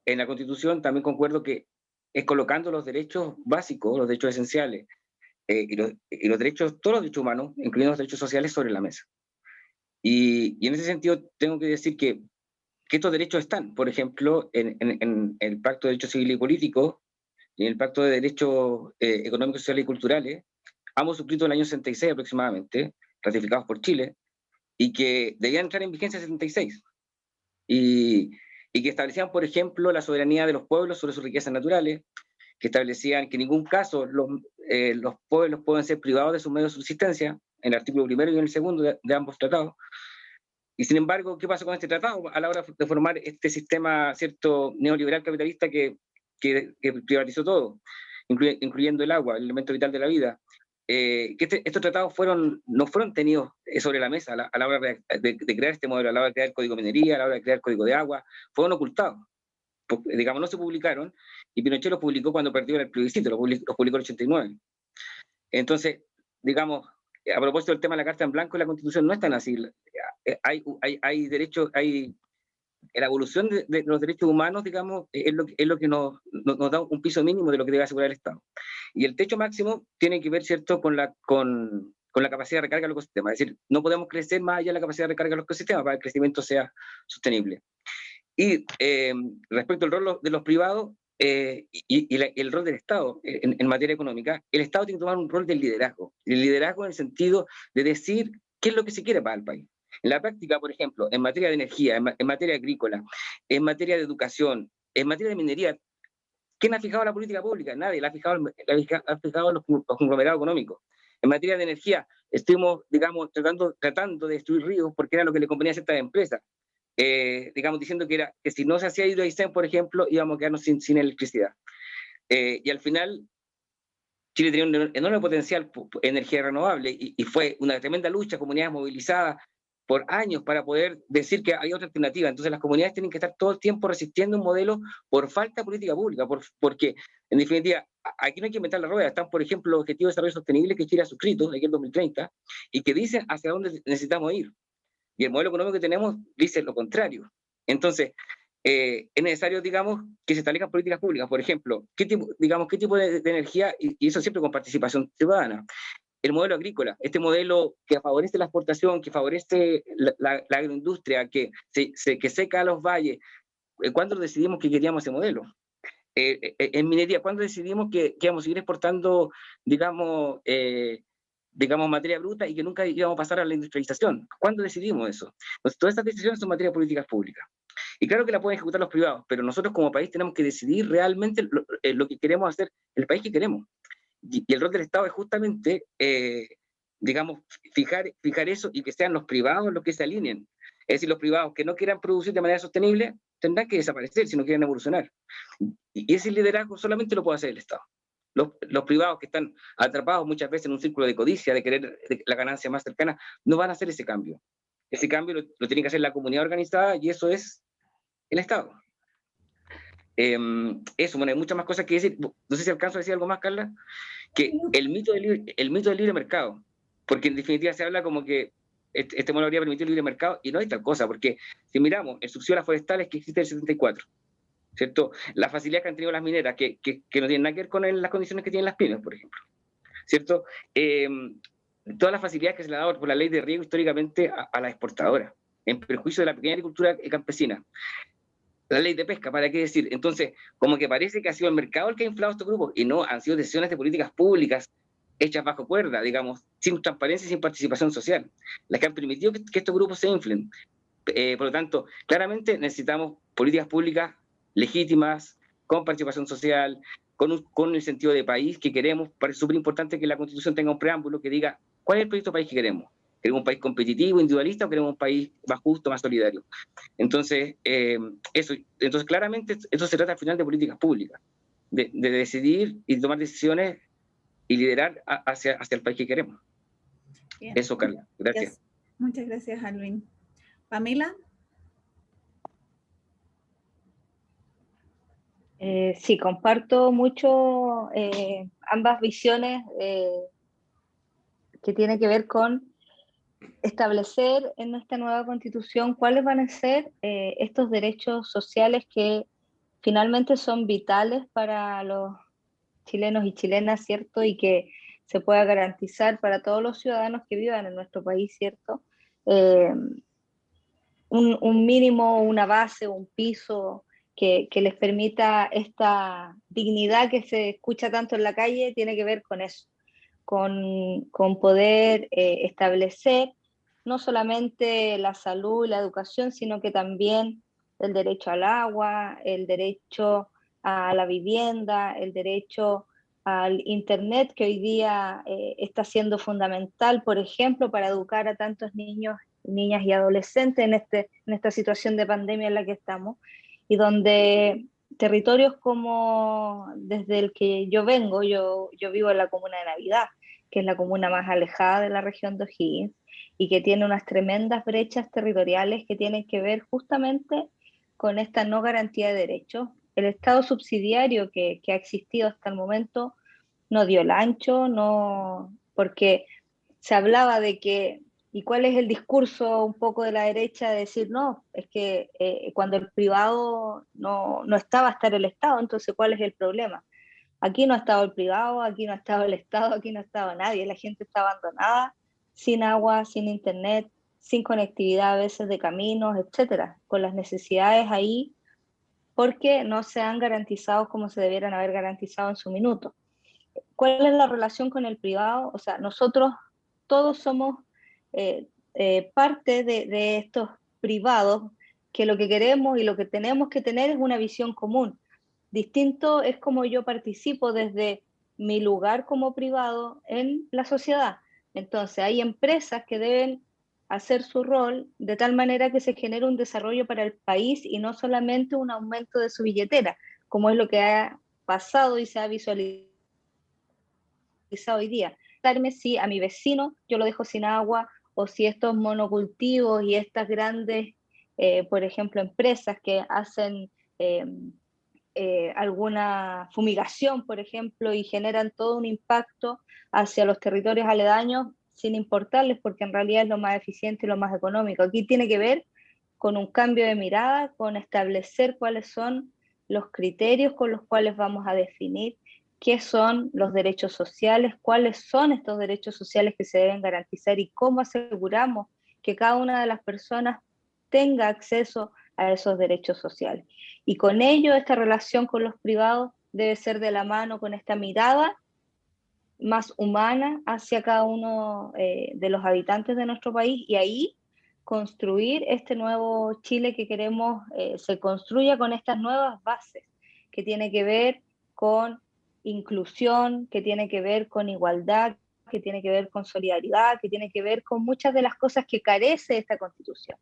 Speaker 3: En la Constitución también concuerdo que es colocando los derechos básicos, los derechos esenciales, y los derechos, todos los derechos humanos, incluyendo los derechos sociales, sobre la mesa. Y en ese sentido tengo que decir que estos derechos están, por ejemplo, en el Pacto de Derechos Civiles y Políticos y en el Pacto de Derechos Económicos, Sociales y Culturales, ambos suscritos en el año 66 aproximadamente, ratificados por Chile, y que debían entrar en vigencia en 76. Y que establecían, por ejemplo, la soberanía de los pueblos sobre sus riquezas naturales, que establecían que en ningún caso los pueblos pueden ser privados de sus medios de subsistencia, en el artículo 1 y en el 2 de ambos tratados. Y sin embargo, ¿qué pasó con este tratado a la hora de formar este sistema, cierto, neoliberal capitalista que privatizó todo, incluyendo el agua, el elemento vital de la vida? Que estos tratados no fueron tenidos sobre la mesa a la hora de crear este modelo, a la hora de crear el código de minería, a la hora de crear el código de agua, fueron ocultados. Digamos, no se publicaron, y Pinochet los publicó cuando perdió el plebiscito, los publicó en el 89. Entonces, digamos, a propósito del tema de la Carta en Blanco y la Constitución, no es tan así. Hay derechos, la evolución de los derechos humanos, digamos, es lo que nos da un piso mínimo de lo que debe asegurar el Estado. Y el techo máximo tiene que ver, ¿cierto?, con la capacidad de recarga de los ecosistemas. Es decir, no podemos crecer más allá de la capacidad de recarga de los ecosistemas para que el crecimiento sea sostenible. Y respecto al rol de los privados, el rol del Estado en materia económica, el Estado tiene que tomar un rol del liderazgo. El liderazgo en el sentido de decir qué es lo que se quiere para el país. En la práctica, por ejemplo, en materia de energía, en materia agrícola, en materia de educación, en materia de minería, ¿quién ha fijado la política pública? Nadie, la ha fijado los conglomerados económicos. En materia de energía, estuvimos, digamos, tratando de destruir ríos porque era lo que le convenía a ciertas empresas. Digamos, diciendo que si no se hacía Hidroaicén, por ejemplo, íbamos a quedarnos sin electricidad. Y al final, Chile tenía un enorme potencial en energía renovable y fue una tremenda lucha, comunidades movilizadas por años para poder decir que hay otra alternativa. Entonces las comunidades tienen que estar todo el tiempo resistiendo un modelo por falta de política pública, porque en definitiva, aquí no hay que inventar la rueda. Están, por ejemplo, los Objetivos de Desarrollo Sostenible que Chile ha suscrito de aquí en 2030 y que dicen hacia dónde necesitamos ir. Y el modelo económico que tenemos dice lo contrario. Entonces, es necesario, digamos, que se establezcan políticas públicas. Por ejemplo, ¿qué tipo de energía? Y eso siempre con participación ciudadana. El modelo agrícola, este modelo que favorece la exportación, que favorece la agroindustria, que seca los valles. ¿Cuándo decidimos que queríamos ese modelo? En minería, ¿cuándo decidimos que íbamos a seguir exportando, digamos, materia bruta y que nunca íbamos a pasar a la industrialización? ¿Cuándo decidimos eso? Entonces, todas estas decisiones son materia de políticas públicas. Y claro que la pueden ejecutar los privados, pero nosotros como país tenemos que decidir realmente lo que queremos hacer, el país que queremos. Y el rol del Estado es justamente, digamos, fijar eso y que sean los privados los que se alineen. Es decir, los privados que no quieran producir de manera sostenible tendrán que desaparecer si no quieren evolucionar. Y ese liderazgo solamente lo puede hacer el Estado. Los privados que están atrapados muchas veces en un círculo de codicia, de querer la ganancia más cercana, no van a hacer ese cambio. Ese cambio lo tiene que hacer la comunidad organizada y eso es el Estado. Eso, bueno, hay muchas más cosas que decir. No sé si alcanzo a decir algo más, Carla. Que el mito del libre mercado, porque en definitiva se habla como que este modelo habría permitido el libre mercado y no hay tal cosa, porque si miramos el subsidio a las forestales que existe en el 74, ¿cierto? La facilidad que han tenido las mineras, que no tienen nada que ver con las condiciones que tienen las pymes, por ejemplo, ¿cierto? Todas las facilidades que se le ha dado por la ley de riego históricamente a las exportadoras, en perjuicio de la pequeña agricultura campesina. La ley de pesca, ¿para qué decir? Entonces, como que parece que ha sido el mercado el que ha inflado estos grupos, y no, han sido decisiones de políticas públicas hechas bajo cuerda, digamos, sin transparencia y sin participación social, las que han permitido que estos grupos se inflen. Por lo tanto, claramente necesitamos políticas públicas legítimas, con participación social, con el sentido de país que queremos. Parece súper importante que la Constitución tenga un preámbulo que diga cuál es el proyecto de país que queremos. ¿Queremos un país competitivo, individualista, o queremos un país más justo, más solidario? Entonces, entonces claramente eso se trata al final de políticas públicas, de decidir y tomar decisiones y liderar hacia el país que queremos. Bien. Eso, Carla. Gracias.
Speaker 1: Muchas gracias, Alvin. Pamela.
Speaker 4: Sí, comparto mucho ambas visiones que tienen que ver con establecer en nuestra nueva constitución cuáles van a ser estos derechos sociales que finalmente son vitales para los chilenos y chilenas, ¿cierto? Y que se pueda garantizar para todos los ciudadanos que vivan en nuestro país, ¿cierto? Un mínimo, una base, un piso que les permita esta dignidad que se escucha tanto en la calle, tiene que ver con eso, con poder establecer no solamente la salud y la educación, sino que también el derecho al agua, el derecho a la vivienda, el derecho al internet, que hoy día está siendo fundamental, por ejemplo, para educar a tantos niños, niñas y adolescentes en esta situación de pandemia en la que estamos, y donde territorios como desde el que yo vengo, yo vivo en la comuna de Navidad, que es la comuna más alejada de la región de O'Higgins, y que tiene unas tremendas brechas territoriales que tienen que ver justamente con esta no garantía de derechos. El Estado subsidiario que ha existido hasta el momento no dio el ancho, no, porque se hablaba de que, ¿y cuál es el discurso un poco de la derecha? De decir, no, es que cuando el privado no está, va a estar el Estado, entonces ¿cuál es el problema? Aquí no ha estado el privado, aquí no ha estado el Estado, aquí no ha estado nadie, la gente está abandonada, sin agua, sin internet, sin conectividad a veces de caminos, etcétera, con las necesidades ahí porque no se han garantizado como se debieran haber garantizado en su minuto. ¿Cuál es la relación con el privado? O sea, nosotros todos somos parte de estos privados, que lo que queremos y lo que tenemos que tener es una visión común. Distinto es como yo participo desde mi lugar como privado en la sociedad. Entonces, hay empresas que deben hacer su rol de tal manera que se genere un desarrollo para el país y no solamente un aumento de su billetera, como es lo que ha pasado y se ha visualizado hoy día. Darme si a mi vecino yo lo dejo sin agua, o si estos monocultivos y estas grandes, por ejemplo, empresas que hacen alguna fumigación, por ejemplo, y generan todo un impacto hacia los territorios aledaños sin importarles, porque en realidad es lo más eficiente y lo más económico. Aquí tiene que ver con un cambio de mirada, con establecer cuáles son los criterios con los cuales vamos a definir qué son los derechos sociales, cuáles son estos derechos sociales que se deben garantizar y cómo aseguramos que cada una de las personas tenga acceso a esos derechos sociales. Y con ello, esta relación con los privados debe ser de la mano con esta mirada más humana hacia cada uno de los habitantes de nuestro país, y ahí construir este nuevo Chile que queremos se construya con estas nuevas bases, que tiene que ver con inclusión, que tiene que ver con igualdad, que tiene que ver con solidaridad, que tiene que ver con muchas de las cosas que carece esta Constitución.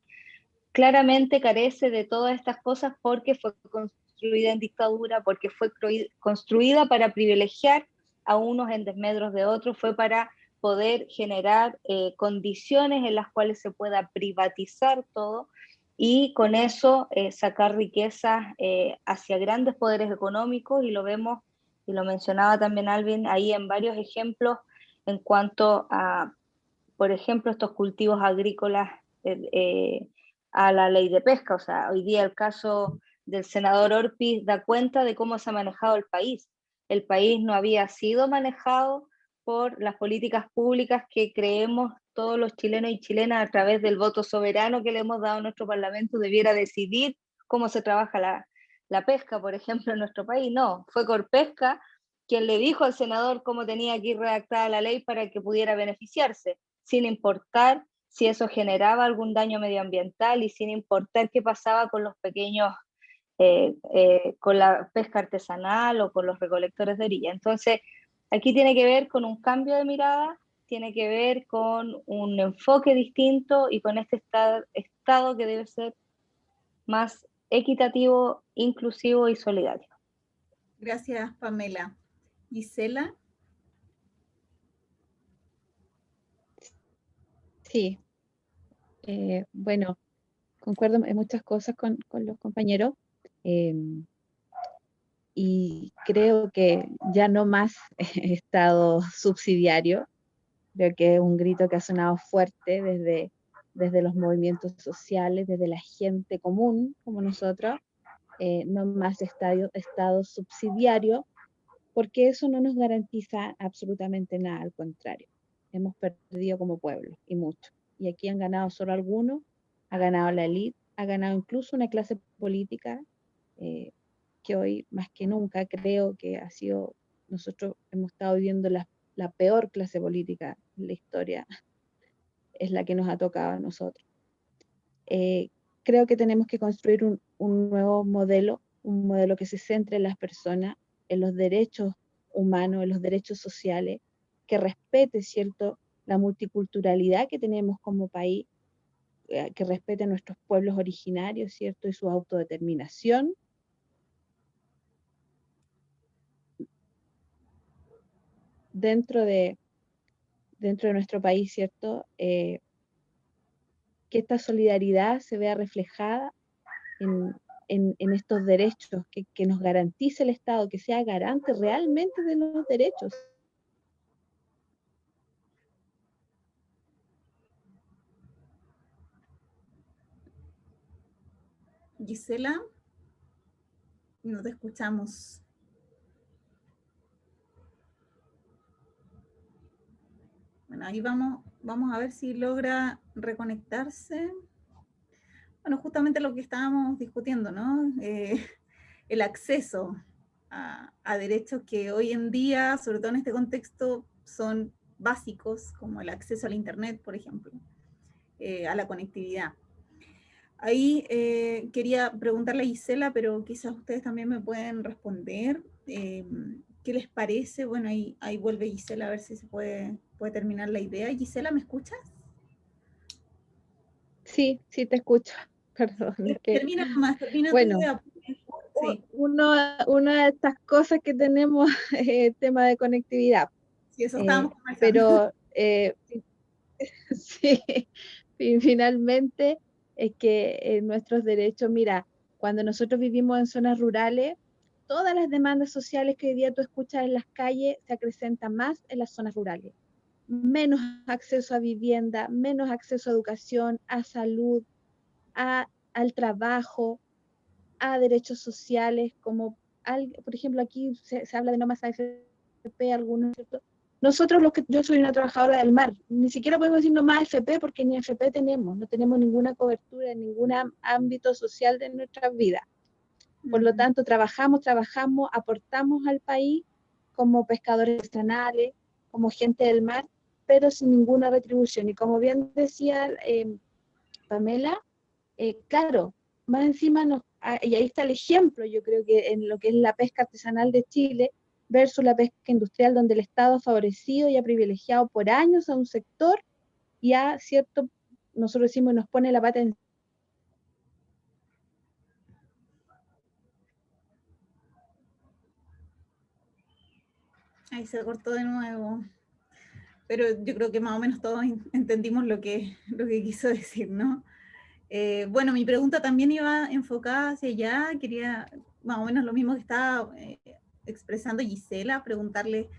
Speaker 4: Claramente carece de todas estas cosas porque fue construida en dictadura, porque fue construida para privilegiar a unos en desmedros de otros, fue para poder generar condiciones en las cuales se pueda privatizar todo y con eso sacar riquezas hacia grandes poderes económicos, y lo vemos, y lo mencionaba también Alvin ahí en varios ejemplos en cuanto a, por ejemplo, estos cultivos agrícolas a la ley de pesca. O sea, hoy día el caso del senador Orpiz da cuenta de cómo se ha manejado el país. El país no había sido manejado por las políticas públicas que creemos todos los chilenos y chilenas a través del voto soberano que le hemos dado a nuestro Parlamento, debiera decidir cómo se trabaja la pesca, por ejemplo, en nuestro país. No, fue Corpesca quien le dijo al senador cómo tenía que ir redactada la ley para que pudiera beneficiarse, sin importar si eso generaba algún daño medioambiental y sin importar qué pasaba con los pequeños, con la pesca artesanal o con los recolectores de orilla. Entonces, aquí tiene que ver con un cambio de mirada, tiene que ver con un enfoque distinto y con este estado que debe ser más equitativo, inclusivo y solidario.
Speaker 1: Gracias, Pamela. Gisela.
Speaker 6: Sí, bueno, concuerdo en muchas cosas con los compañeros, y creo que ya no más Estado subsidiario. Creo que es un grito que ha sonado fuerte desde los movimientos sociales, desde la gente común como nosotros, no más Estado subsidiario, porque eso no nos garantiza absolutamente nada, al contrario. Hemos perdido como pueblo, y mucho. Y aquí han ganado solo algunos, ha ganado la élite, ha ganado incluso una clase política que hoy más que nunca creo que ha sido, nosotros hemos estado viviendo la peor clase política en la historia, es la que nos ha tocado a nosotros. Creo que tenemos que construir un nuevo modelo, un modelo que se centre en las personas, en los derechos humanos, en los derechos sociales, que respete, ¿cierto?, la multiculturalidad que tenemos como país, que respete a nuestros pueblos originarios, ¿cierto?, y su autodeterminación. Dentro de nuestro país, ¿cierto?, que esta solidaridad se vea reflejada en estos derechos, que nos garantice el Estado, que sea garante realmente de los derechos.
Speaker 1: Gisela, no te escuchamos. Bueno, ahí vamos a ver si logra reconectarse. Bueno, justamente lo que estábamos discutiendo, ¿no? el acceso a derechos que hoy en día, sobre todo en este contexto, son básicos, como el acceso al Internet, por ejemplo, a la conectividad. Ahí quería preguntarle a Gisela, pero quizás ustedes también me pueden responder. ¿Qué les parece? Bueno, ahí vuelve Gisela a ver si se puede terminar la idea. Gisela, ¿me escuchas?
Speaker 6: Sí, sí te escucho. Perdón, es que,
Speaker 1: Termina nomás, termina tu
Speaker 6: bueno,
Speaker 1: idea. Sí,
Speaker 6: una de estas cosas que tenemos es el tema de conectividad.
Speaker 1: sí, eso estábamos conversando.
Speaker 6: Pero sí, y finalmente es que nuestros derechos, mira, cuando nosotros vivimos en zonas rurales, todas las demandas sociales que hoy día tú escuchas en las calles se acrecentan más en las zonas rurales. Menos acceso a vivienda, menos acceso a educación, a salud, al trabajo, a derechos sociales, como, por ejemplo, aquí se habla de no más AFP, algunos, ¿cierto? Nosotros, yo soy una trabajadora del mar, ni siquiera podemos decir no más AFP porque ni AFP tenemos, no tenemos ninguna cobertura en ningún ámbito social de nuestras vidas. Por lo tanto, trabajamos, aportamos al país como pescadores artesanales, como gente del mar, pero sin ninguna retribución. Y como bien decía Pamela, claro, más encima y ahí está el ejemplo, yo creo que en lo que es la pesca artesanal de Chile versus la pesca industrial, donde el Estado ha favorecido y ha privilegiado por años a un sector y nosotros decimos, nos pone la pata en...
Speaker 1: Ahí se cortó de nuevo. Pero yo creo que más o menos todos entendimos lo que quiso decir, ¿no? Bueno, mi pregunta también iba enfocada hacia allá, quería más o menos lo mismo que estaba expresando Gisela, preguntarle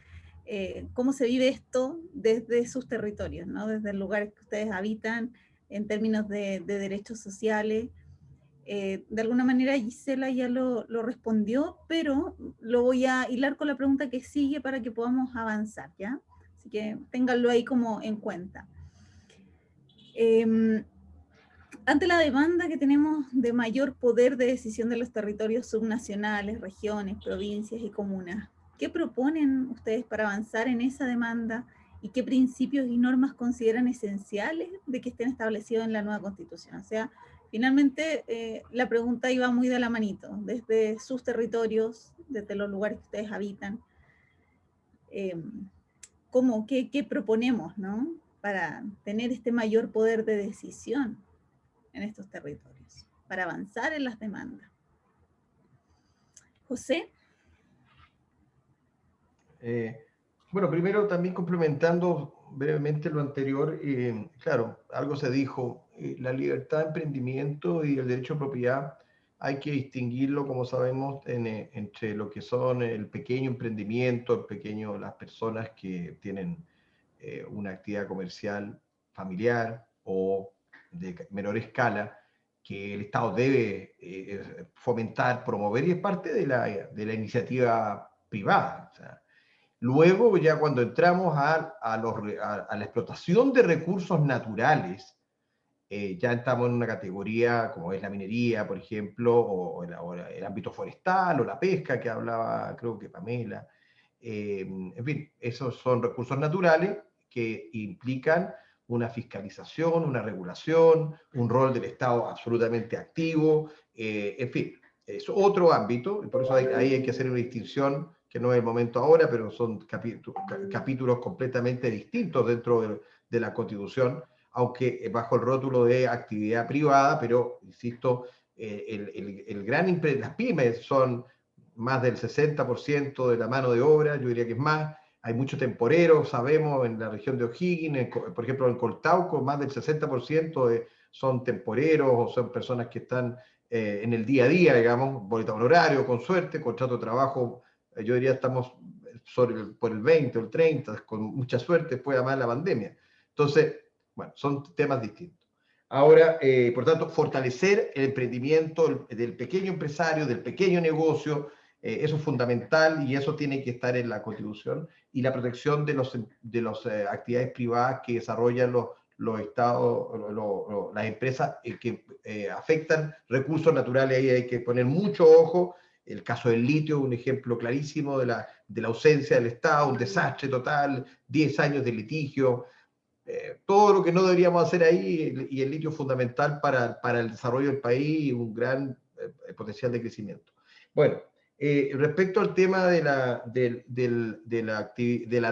Speaker 1: cómo se vive esto desde sus territorios, ¿no? Desde el lugar que ustedes habitan, en términos de derechos sociales. De alguna manera Gisela ya lo respondió, pero lo voy a hilar con la pregunta que sigue para que podamos avanzar, ¿ya? Así que ténganlo ahí como en cuenta. Ante la demanda que tenemos de mayor poder de decisión de los territorios subnacionales, regiones, provincias y comunas, ¿qué proponen ustedes para avanzar en esa demanda y qué principios y normas consideran esenciales de que estén establecidos en la nueva Constitución? O sea, finalmente la pregunta iba muy de la manito, desde sus territorios, desde los lugares que ustedes habitan. ¿Qué proponemos, ¿no? Para tener este mayor poder de decisión en estos territorios, para avanzar en las demandas. José.
Speaker 2: Bueno, primero también complementando brevemente lo anterior, claro, algo se dijo, la libertad de emprendimiento y el derecho a propiedad hay que distinguirlo, como sabemos, entre lo que son el pequeño emprendimiento, las personas que tienen una actividad comercial familiar o de menor escala, que el Estado debe fomentar, promover, y es parte de la iniciativa privada. O sea, luego, ya cuando entramos a la explotación de recursos naturales, ya estamos en una categoría como es la minería, por ejemplo, o el ámbito forestal, o la pesca que hablaba, creo que Pamela. En fin, esos son recursos naturales que implican una fiscalización, una regulación, un rol del Estado absolutamente activo, en fin, es otro ámbito, y por eso ahí hay que hacer una distinción, que no es el momento ahora, pero son capítulos completamente distintos dentro de la Constitución, aunque bajo el rótulo de actividad privada, pero, insisto, las pymes son más del 60% de la mano de obra, yo diría que es más. Hay muchos temporeros, sabemos, en la región de O'Higgins, por ejemplo, en Coltauco, más del 60% son temporeros o son personas que están en el día a día, digamos, boleta honorario, con suerte, contrato de trabajo, yo diría estamos por el 20 o el 30, con mucha suerte, después además de la pandemia. Entonces, bueno, son temas distintos. Ahora, por tanto, fortalecer el emprendimiento del pequeño empresario, del pequeño negocio, eso es fundamental y eso tiene que estar en la Constitución, y la protección de las actividades privadas que desarrollan los estados, las empresas que afectan recursos naturales. Ahí hay que poner mucho ojo El caso del litio, un ejemplo clarísimo de la ausencia del Estado, un desastre total, 10 años de litigio, todo lo que no deberíamos hacer ahí, y el litio es fundamental para el desarrollo del país y un gran potencial de crecimiento. Bueno, respecto al tema de la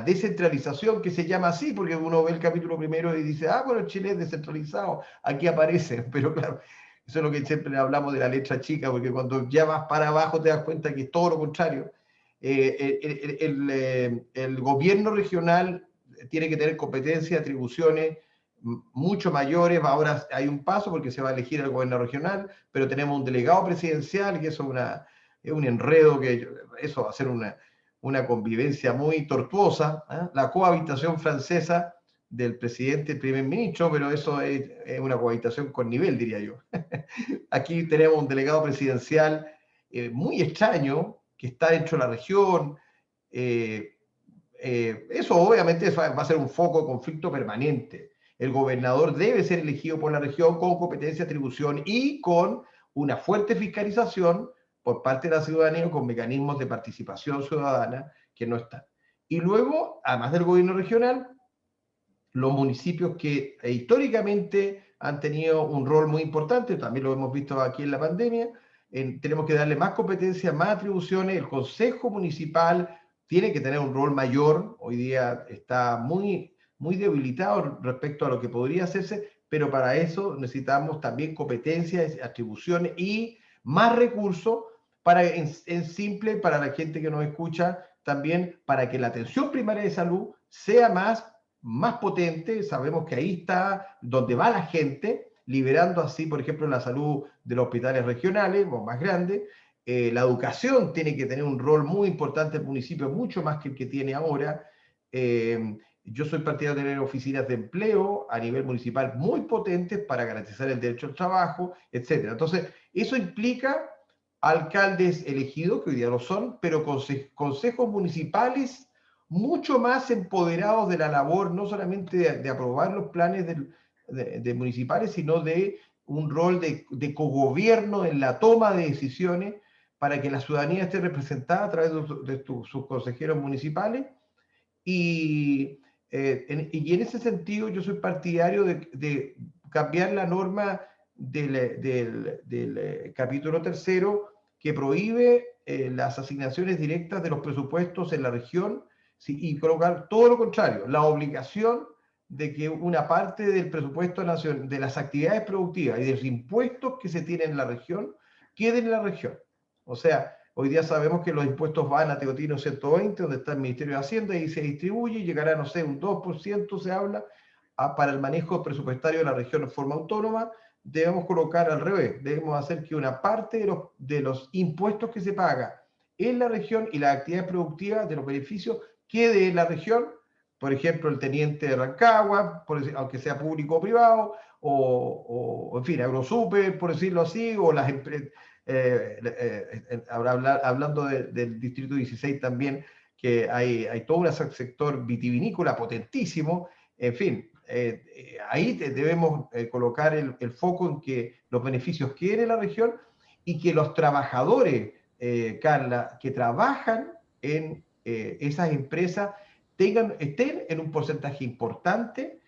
Speaker 2: descentralización, que se llama así, porque uno ve el capítulo primero y dice, bueno, Chile es descentralizado, aquí aparece, pero claro, eso es lo que siempre hablamos de la letra chica, porque cuando ya vas para abajo te das cuenta que es todo lo contrario. El gobierno regional tiene que tener competencias, atribuciones mucho mayores. Ahora hay un paso porque se va a elegir el gobierno regional, pero tenemos un delegado presidencial, que eso es un enredo, que eso va a ser una convivencia muy tortuosa, ¿eh? La cohabitación francesa del presidente y primer ministro, pero eso es una cohabitación con nivel, diría yo. Aquí tenemos un delegado presidencial muy extraño, que está dentro de la región. Eso obviamente va a ser un foco de conflicto permanente. El gobernador debe ser elegido por la región con competencia, atribución y con una fuerte fiscalización por parte de la ciudadanía, con mecanismos de participación ciudadana que no están. Y luego, además del gobierno regional, los municipios que históricamente han tenido un rol muy importante, también lo hemos visto aquí en la pandemia, tenemos que darle más competencias, más atribuciones. El Consejo Municipal tiene que tener un rol mayor. Hoy día está muy debilitado respecto a lo que podría hacerse, pero para eso necesitamos también competencias, atribuciones y más recursos en simple, para la gente que nos escucha, también para que la atención primaria de salud sea más potente. Sabemos que ahí está donde va la gente, liberando así, por ejemplo, la salud de los hospitales regionales o más grandes. La educación tiene que tener un rol muy importante en el municipio, mucho más que el que tiene ahora. Yo soy partidario de tener oficinas de empleo a nivel municipal muy potentes para garantizar el derecho al trabajo, etc. Entonces, eso implica alcaldes elegidos, que hoy día lo son, pero consejos municipales mucho más empoderados de la labor, no solamente de aprobar los planes de municipales, sino de un rol de cogobierno en la toma de decisiones, para que la ciudadanía esté representada a través de sus consejeros municipales. Y en ese sentido yo soy partidario de cambiar la norma del capítulo 3, que prohíbe las asignaciones directas de los presupuestos en la región, ¿sí? Y colocar todo lo contrario, la obligación de que una parte del presupuesto nacional, de las actividades productivas y de los impuestos que se tienen en la región, queden en la región. O sea, hoy día sabemos que los impuestos van a Teotino 120, donde está el Ministerio de Hacienda, y se distribuye, y llegará, no sé, un 2%, se habla, para el manejo presupuestario de la región en forma autónoma. Debemos colocar al revés, debemos hacer que una parte de los impuestos que se paga en la región y las actividades productivas de los beneficios quede en la región. Por ejemplo, el teniente de Rancagua, aunque sea público o privado, o en fin, Agrosuper, por decirlo así, o las empresas. Hablando del distrito 16 también, que hay todo un sector vitivinícola potentísimo. En fin, ahí debemos colocar el foco en que los beneficios queden en la región, y que los trabajadores, Carla, que trabajan en esas empresas estén en un porcentaje importante,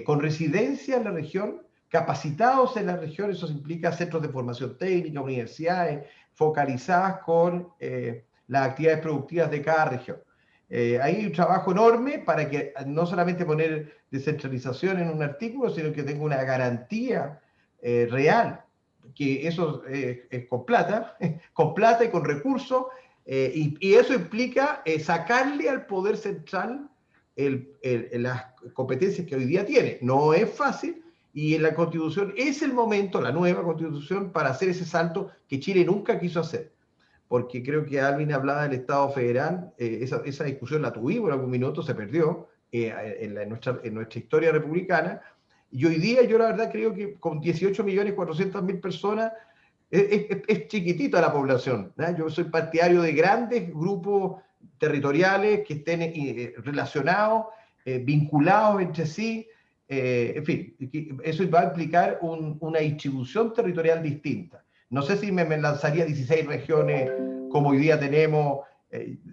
Speaker 2: con residencia en la región, capacitados en la región. Eso implica centros de formación técnica, universidades focalizadas con las actividades productivas de cada región. Hay un trabajo enorme para que no solamente poner descentralización en un artículo, sino que tenga una garantía real, que eso es con plata y con recursos, y eso implica sacarle al Poder Central las competencias que hoy día tiene. No es fácil, y en la Constitución es el momento, la nueva Constitución, para hacer ese salto que Chile nunca quiso hacer. Porque creo que Alvin hablaba del Estado federal, esa discusión la tuvimos en algún minuto, se perdió en nuestra historia republicana, y hoy día yo la verdad creo que con 18.400.000 personas es chiquitita la población, ¿no? Yo soy partidario de grandes grupos territoriales que estén relacionados, vinculados entre sí. En fin, eso va a implicar una distribución territorial distinta. No sé si me lanzaría 16 regiones como hoy día tenemos.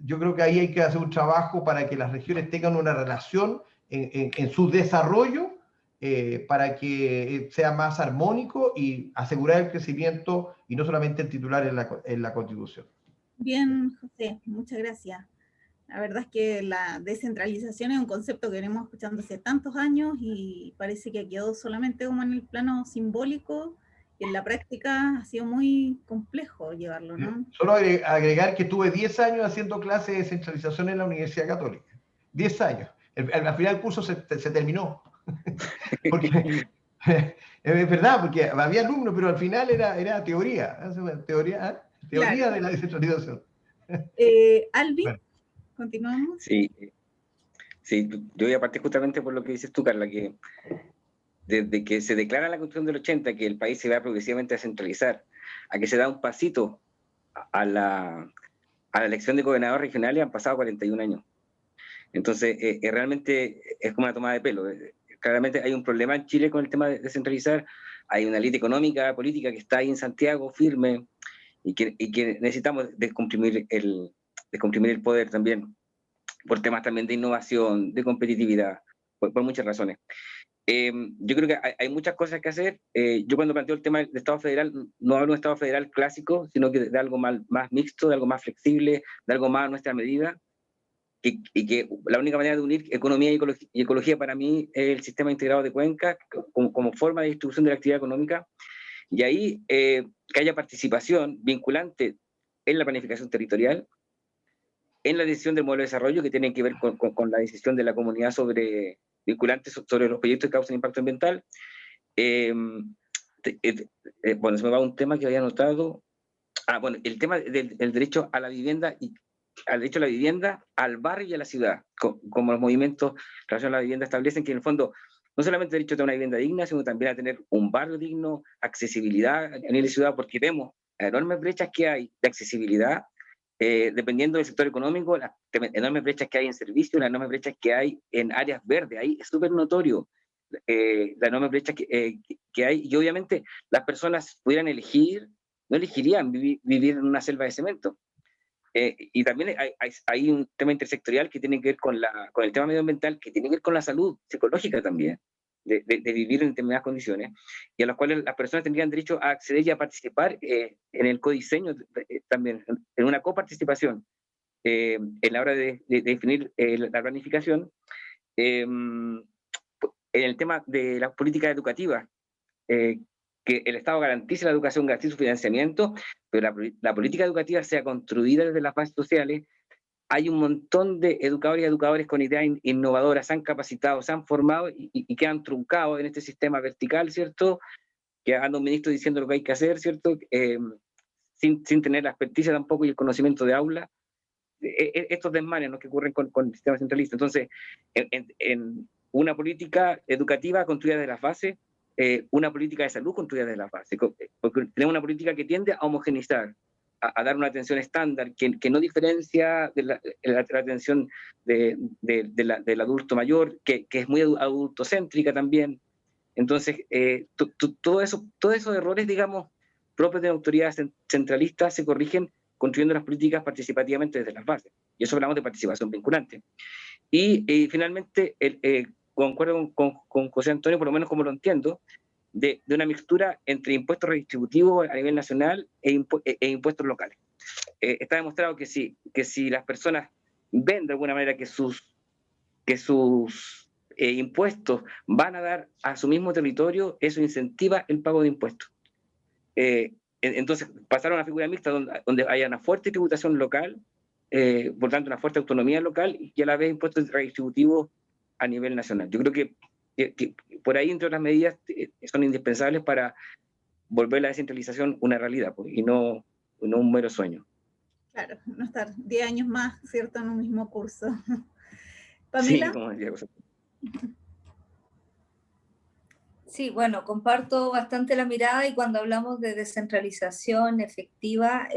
Speaker 2: Yo creo que ahí hay que hacer un trabajo para que las regiones tengan una relación en su desarrollo, para que sea más armónico y asegurar el crecimiento, y no solamente el titular en la Constitución.
Speaker 1: Bien, José, muchas gracias. La verdad es que la descentralización es un concepto que venimos escuchando hace tantos años y parece que quedó solamente como en el plano simbólico, y en la práctica ha sido muy complejo llevarlo, ¿no?
Speaker 2: Solo agregar que tuve 10 años haciendo clases de descentralización en la Universidad Católica. 10 años. Al final del curso se terminó. Porque, es verdad, porque había alumnos, pero al final era teoría. Teoría
Speaker 1: Claro.
Speaker 2: de la descentralización.
Speaker 1: Alvin,
Speaker 2: Bueno.
Speaker 1: continuamos.
Speaker 3: Sí, sí, yo voy a partir justamente por lo que dices tú, Carla, que desde que se declara la Constitución del 80 que el país se va progresivamente a centralizar, a que se da un pasito a la elección de gobernadores regionales, han pasado 41 años. Entonces, realmente es como una toma de pelo. Claramente hay un problema en Chile con el tema de descentralizar. Hay una élite económica, política que está ahí en Santiago, firme, y que necesitamos descomprimir el poder también, por temas también de innovación, de competitividad, por muchas razones. Yo creo que hay muchas cosas que hacer. Yo cuando planteo el tema del Estado federal, no hablo de un Estado federal clásico, sino que de algo más mixto, de algo más flexible, de algo más a nuestra medida, y que la única manera de unir economía y ecología para mí es el sistema integrado de cuencas como forma de distribución de la actividad económica, y ahí que haya participación vinculante en la planificación territorial, en la decisión del modelo de desarrollo, que tiene que ver con la decisión de la comunidad vinculante sobre los proyectos que causan impacto ambiental. Bueno, se me va un tema que había anotado. Bueno, el tema del derecho a la vivienda y al derecho a la vivienda, al barrio y a la ciudad, como los movimientos en relación a la vivienda establecen, que en el fondo no solamente el derecho a tener una vivienda digna, sino también a tener un barrio digno, accesibilidad a nivel de ciudad, porque vemos las enormes brechas que hay de accesibilidad, dependiendo del sector económico, las enormes brechas que hay en servicios, las enormes brechas que hay en áreas verdes. Ahí es súper notorio las enormes brechas que hay, y obviamente las personas pudieran elegir, no elegirían vivir en una selva de cemento. Y también hay un tema intersectorial que tiene que ver con el tema medioambiental, que tiene que ver con la salud psicológica también, de vivir en determinadas condiciones, y a las cuales las personas tendrían derecho a acceder y a participar en el codiseño también, en una coparticipación en la hora de definir la planificación, en el tema de las políticas educativas, que el Estado garantice la educación, garantice su financiamiento, pero la política educativa sea construida desde las bases sociales. Hay un montón de educadores y educadores con ideas innovadoras, se han capacitado, se han formado y que han truncado en este sistema vertical, ¿cierto? Que anda un ministro diciendo lo que hay que hacer, ¿cierto? Sin tener la experticia tampoco y el conocimiento de aula. Estos desmanes, ¿no?, que ocurren con el sistema centralista. Entonces, en una política educativa construida desde las bases, una política de salud construida desde la base, porque tenemos una política que tiende a homogeneizar, a dar una atención estándar, que no diferencia de la atención del adulto mayor, que es muy adultocéntrica también. Entonces, todos esos errores, digamos, propios de autoridades centralistas se corrigen construyendo las políticas participativamente desde las bases. Y eso hablamos de participación vinculante. Y finalmente, concuerdo con José Antonio, por lo menos como lo entiendo, de una mixtura entre impuestos redistributivos a nivel nacional e impuestos locales. Está demostrado que si las personas ven de alguna manera que sus impuestos van a dar a su mismo territorio, eso incentiva el pago de impuestos. Entonces, pasar a una figura mixta donde haya una fuerte tributación local, por tanto una fuerte autonomía local, y a la vez impuestos redistributivos a nivel nacional. Yo creo que por ahí, entre otras medidas, son indispensables para volver la descentralización una realidad, pues, y no un mero sueño.
Speaker 1: Claro, no estar 10 años más, ¿cierto?, en un mismo curso. Pamela.
Speaker 3: Sí, como decía José.
Speaker 4: Sí, bueno, comparto bastante la mirada, y cuando hablamos de descentralización efectiva,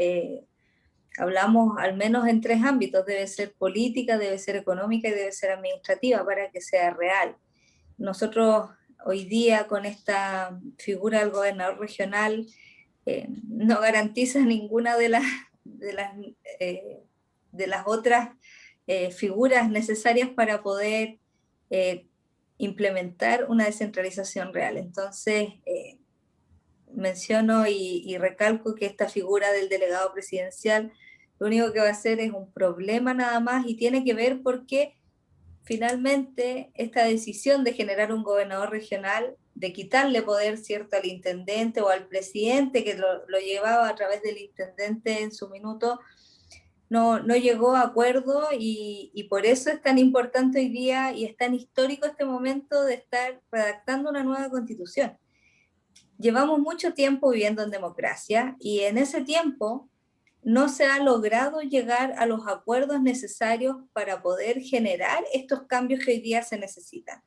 Speaker 4: hablamos al menos en 3 ámbitos: debe ser política, debe ser económica y debe ser administrativa para que sea real. Nosotros hoy día, con esta figura del gobernador regional, no garantiza ninguna de
Speaker 7: las otras figuras necesarias para poder implementar una descentralización real. Entonces, menciono y recalco que esta figura del delegado presidencial lo único que va a hacer es un problema nada más, y tiene que ver porque finalmente esta decisión de generar un gobernador regional, de quitarle poder, ¿cierto?, al intendente o al presidente que lo llevaba a través del intendente en su minuto, no llegó a acuerdo, y por eso es tan importante hoy día y es tan histórico este momento de estar redactando una nueva constitución. Llevamos mucho tiempo viviendo en democracia y en ese tiempo no se ha logrado llegar a los acuerdos necesarios para poder generar estos cambios que hoy día se necesitan.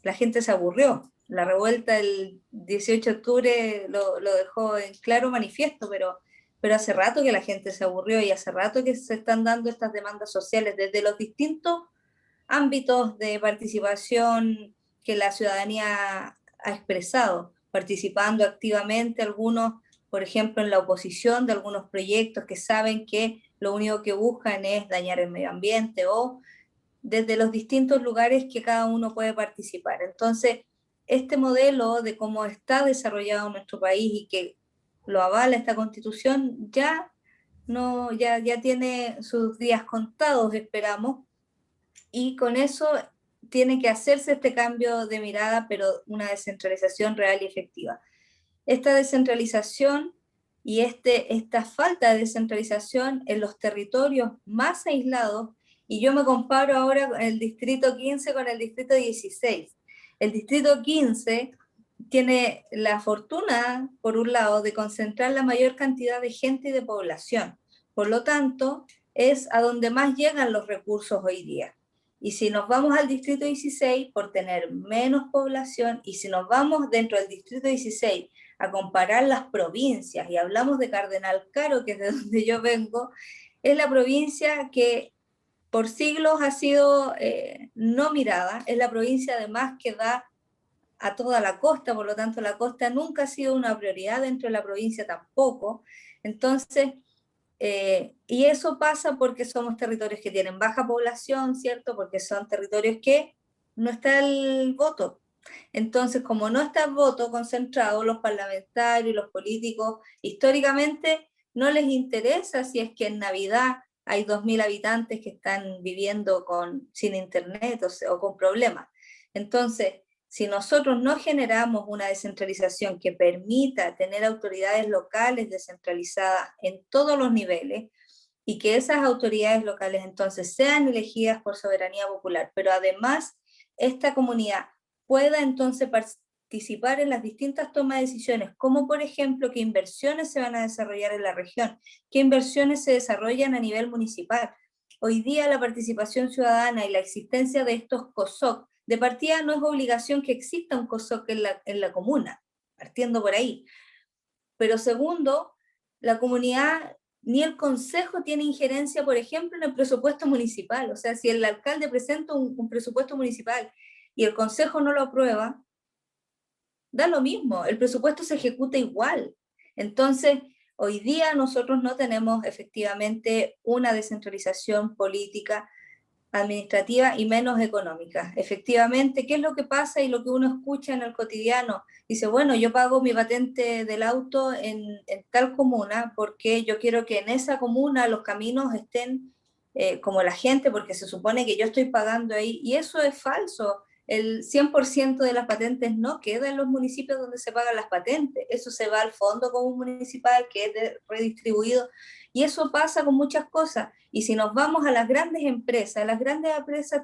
Speaker 7: La gente se aburrió. La revuelta del 18 de octubre lo dejó en claro manifiesto, pero hace rato que la gente se aburrió y hace rato que se están dando estas demandas sociales desde los distintos ámbitos de participación que la ciudadanía ha expresado, participando activamente algunos, por ejemplo, en la oposición de algunos proyectos que saben que lo único que buscan es dañar el medio ambiente, o desde los distintos lugares que cada uno puede participar. Entonces, este modelo de cómo está desarrollado nuestro país y que lo avala esta Constitución ya tiene sus días contados, esperamos, y con eso tiene que hacerse este cambio de mirada, pero una descentralización real y efectiva. Esta descentralización y esta falta de descentralización en los territorios más aislados, y yo me comparo ahora con el distrito 15 con el distrito 16. El distrito 15 tiene la fortuna, por un lado, de concentrar la mayor cantidad de gente y de población. Por lo tanto, es a donde más llegan los recursos hoy día. Y si nos vamos al distrito 16, por tener menos población, y si nos vamos dentro del distrito 16 a comparar las provincias, y hablamos de Cardenal Caro, que es de donde yo vengo, es la provincia que por siglos ha sido no mirada, es la provincia además que da a toda la costa, por lo tanto la costa nunca ha sido una prioridad dentro de la provincia tampoco. Entonces, y eso pasa porque somos territorios que tienen baja población, ¿cierto? Porque son territorios que no está el voto. Entonces, como no está el voto concentrado, los parlamentarios, los políticos, históricamente no les interesa si es que en Navidad hay 2.000 habitantes que están viviendo sin internet o con problemas. Entonces, si nosotros no generamos una descentralización que permita tener autoridades locales descentralizadas en todos los niveles, y que esas autoridades locales entonces sean elegidas por soberanía popular, pero además esta comunidad pueda entonces participar en las distintas tomas de decisiones, como por ejemplo qué inversiones se van a desarrollar en la región, qué inversiones se desarrollan a nivel municipal. Hoy día la participación ciudadana y la existencia de estos COSOC, de partida no es obligación que exista un COSOC en la comuna, partiendo por ahí. Pero segundo, la comunidad ni el consejo tiene injerencia, por ejemplo, en el presupuesto municipal. O sea, si el alcalde presenta un presupuesto municipal y el consejo no lo aprueba, da lo mismo, el presupuesto se ejecuta igual. Entonces, hoy día nosotros no tenemos efectivamente una descentralización política, administrativa y menos económica. Efectivamente, ¿qué es lo que pasa y lo que uno escucha en el cotidiano? Dice, bueno, yo pago mi patente del auto en tal comuna porque yo quiero que en esa comuna los caminos estén como la gente, porque se supone que yo estoy pagando ahí, y eso es falso. El 100% de las patentes no queda en los municipios donde se pagan las patentes, eso se va al fondo común municipal que es redistribuido, y eso pasa con muchas cosas. Y si nos vamos a las grandes empresas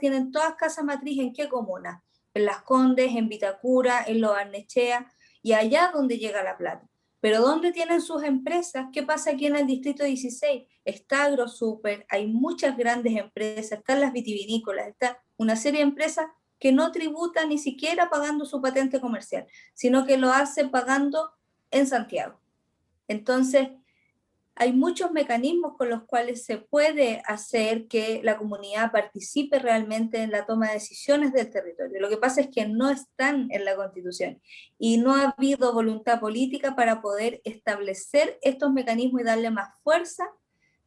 Speaker 7: tienen todas casas matriz ¿en qué comuna? En Las Condes, en Vitacura, en Lo Barnechea, y allá donde llega la plata. Pero ¿dónde tienen sus empresas? ¿Qué pasa aquí en el distrito 16? Está AgroSuper, hay muchas grandes empresas, están las vitivinícolas, está una serie de empresas que no tributan ni siquiera pagando su patente comercial, sino que lo hace pagando en Santiago. Entonces, hay muchos mecanismos con los cuales se puede hacer que la comunidad participe realmente en la toma de decisiones del territorio. Lo que pasa es que no están en la Constitución y no ha habido voluntad política para poder establecer estos mecanismos y darle más fuerza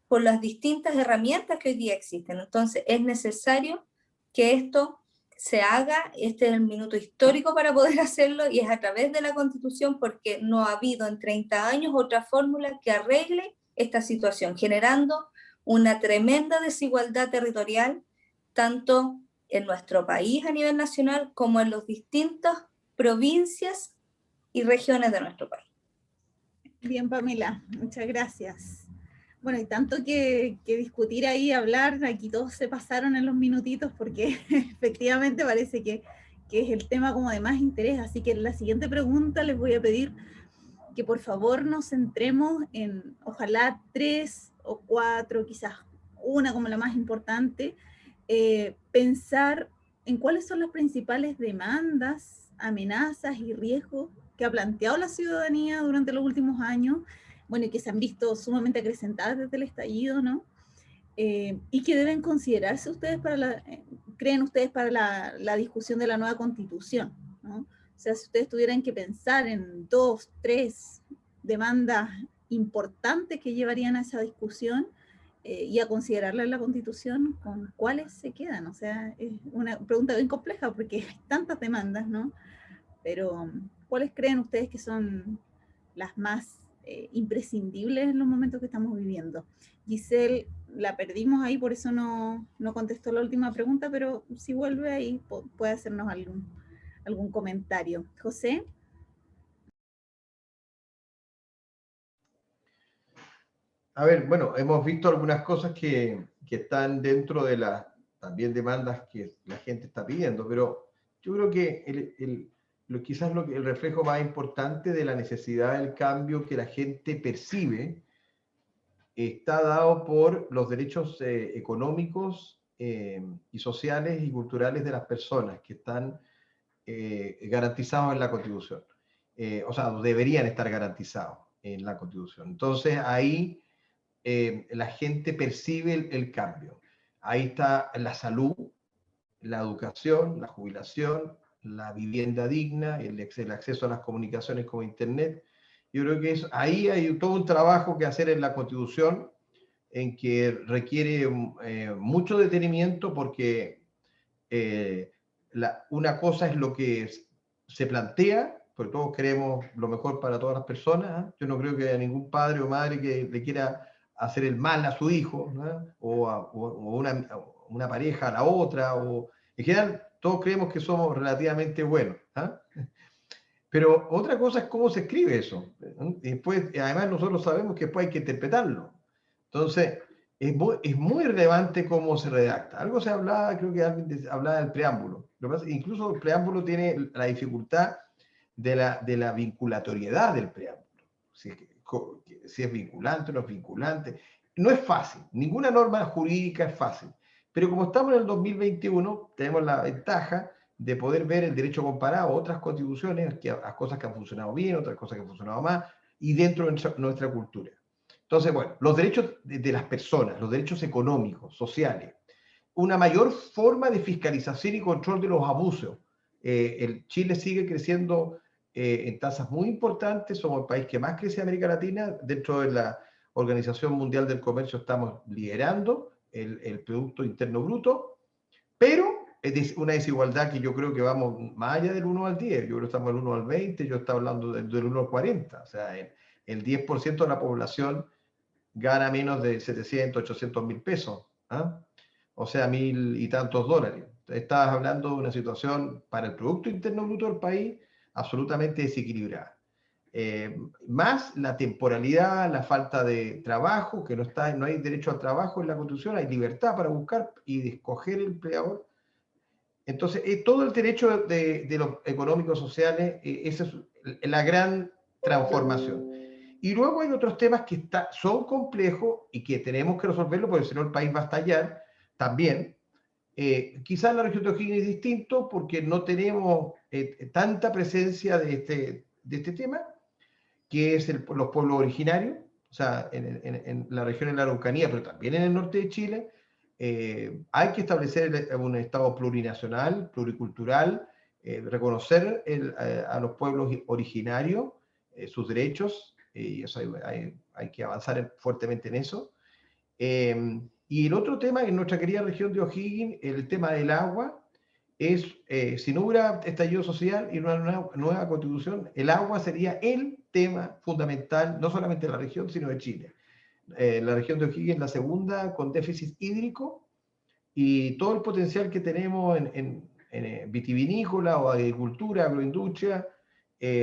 Speaker 7: por las distintas herramientas que hoy día existen. Entonces es necesario que esto se haga, este es el minuto histórico para poder hacerlo, y es a través de la Constitución, porque no ha habido en 30 años otra fórmula que arregle esta situación, generando una tremenda desigualdad territorial, tanto en nuestro país a nivel nacional como en las distintas provincias y regiones de nuestro país.
Speaker 1: Bien, Pamela, muchas gracias. Bueno, y tanto que discutir ahí, hablar, aquí todos se pasaron en los minutitos porque efectivamente parece que es el tema como de más interés, así que en la siguiente pregunta les voy a pedir que por favor nos centremos en, ojalá 3 o 4, quizás una como la más importante, pensar en cuáles son las principales demandas, amenazas y riesgos que ha planteado la ciudadanía durante los últimos años, bueno, y que se han visto sumamente acrecentadas desde el estallido, ¿no? Y que deben considerarse ustedes creen ustedes para la discusión de la nueva Constitución, ¿no? O sea, si ustedes tuvieran que pensar en 2, 3 demandas importantes que llevarían a esa discusión y a considerarla en la Constitución, ¿con cuáles se quedan? O sea, es una pregunta bien compleja porque hay tantas demandas, ¿no? Pero, ¿cuáles creen ustedes que son las más imprescindibles en los momentos que estamos viviendo? Giselle, la perdimos ahí, por eso no contestó la última pregunta, pero si vuelve ahí puede hacernos algún comentario. José.
Speaker 2: A ver, bueno, hemos visto algunas cosas que están dentro de las también demandas que la gente está pidiendo, pero yo creo que quizás el reflejo más importante de la necesidad del cambio que la gente percibe está dado por los derechos económicos y sociales y culturales de las personas que están garantizados en la Constitución. O sea, deberían estar garantizados en la Constitución. Entonces, ahí la gente percibe el cambio. Ahí está la salud, la educación, la jubilación, la vivienda digna, el acceso a las comunicaciones como Internet. Yo creo que ahí hay todo un trabajo que hacer en la Constitución en que requiere mucho detenimiento porque una cosa es lo que se plantea, porque todos queremos lo mejor para todas las personas. ¿Eh? Yo no creo que haya ningún padre o madre que le quiera hacer el mal a su hijo, ¿no? o una pareja a la otra, o en general todos creemos que somos relativamente buenos. ¿Eh? Pero otra cosa es cómo se escribe eso. Y después, además nosotros sabemos que después hay que interpretarlo. Entonces, es muy relevante cómo se redacta. Algo se hablaba, creo que alguien hablaba del preámbulo. Incluso el preámbulo tiene la dificultad de la vinculatoriedad del preámbulo. Si es vinculante o no es vinculante. No es fácil. Ninguna norma jurídica es fácil. Pero como estamos en el 2021, tenemos la ventaja de poder ver el derecho comparado a otras constituciones, a cosas que han funcionado bien, otras cosas que han funcionado mal, y dentro de nuestra cultura. Entonces, bueno, los derechos de las personas, los derechos económicos, sociales, una mayor forma de fiscalización y control de los abusos. Chile sigue creciendo en tasas muy importantes, somos el país que más crece en América Latina, dentro de la Organización Mundial del Comercio estamos liderando el Producto Interno Bruto, pero es una desigualdad que yo creo que vamos más allá del 1 al 10, yo creo que estamos del 1 al 20, yo estaba hablando del 1 al 40, o sea, el 10% de la población gana menos de 700, 800 mil pesos, ¿eh? O sea, 1000 y tantos dólares. Estabas hablando de una situación para el Producto Interno Bruto del país absolutamente desequilibrada. Más la temporalidad, la falta de trabajo, que no hay derecho al trabajo en la Constitución, hay libertad para buscar y de escoger el empleador. Entonces, todo el derecho de los económicos sociales, esa es la gran transformación. Y luego hay otros temas que son complejos y que tenemos que resolverlo, porque si no el país va a estallar también. Quizás la región de O'Higgins es distinto porque no tenemos tanta presencia de este tema, que es los pueblos originarios, o sea, en la región de la Araucanía, pero también en el norte de Chile. Hay que establecer un Estado plurinacional, pluricultural, reconocer a los pueblos originarios, sus derechos, y eso hay que avanzar fuertemente en eso. Y el otro tema en nuestra querida región de O'Higgins, el tema del agua, es, si no hubiera estallido social y una nueva constitución, el agua sería el tema fundamental, no solamente de la región, sino de Chile. La región de O'Higgins es la segunda con déficit hídrico, y todo el potencial que tenemos en vitivinícola o agricultura, agroindustria,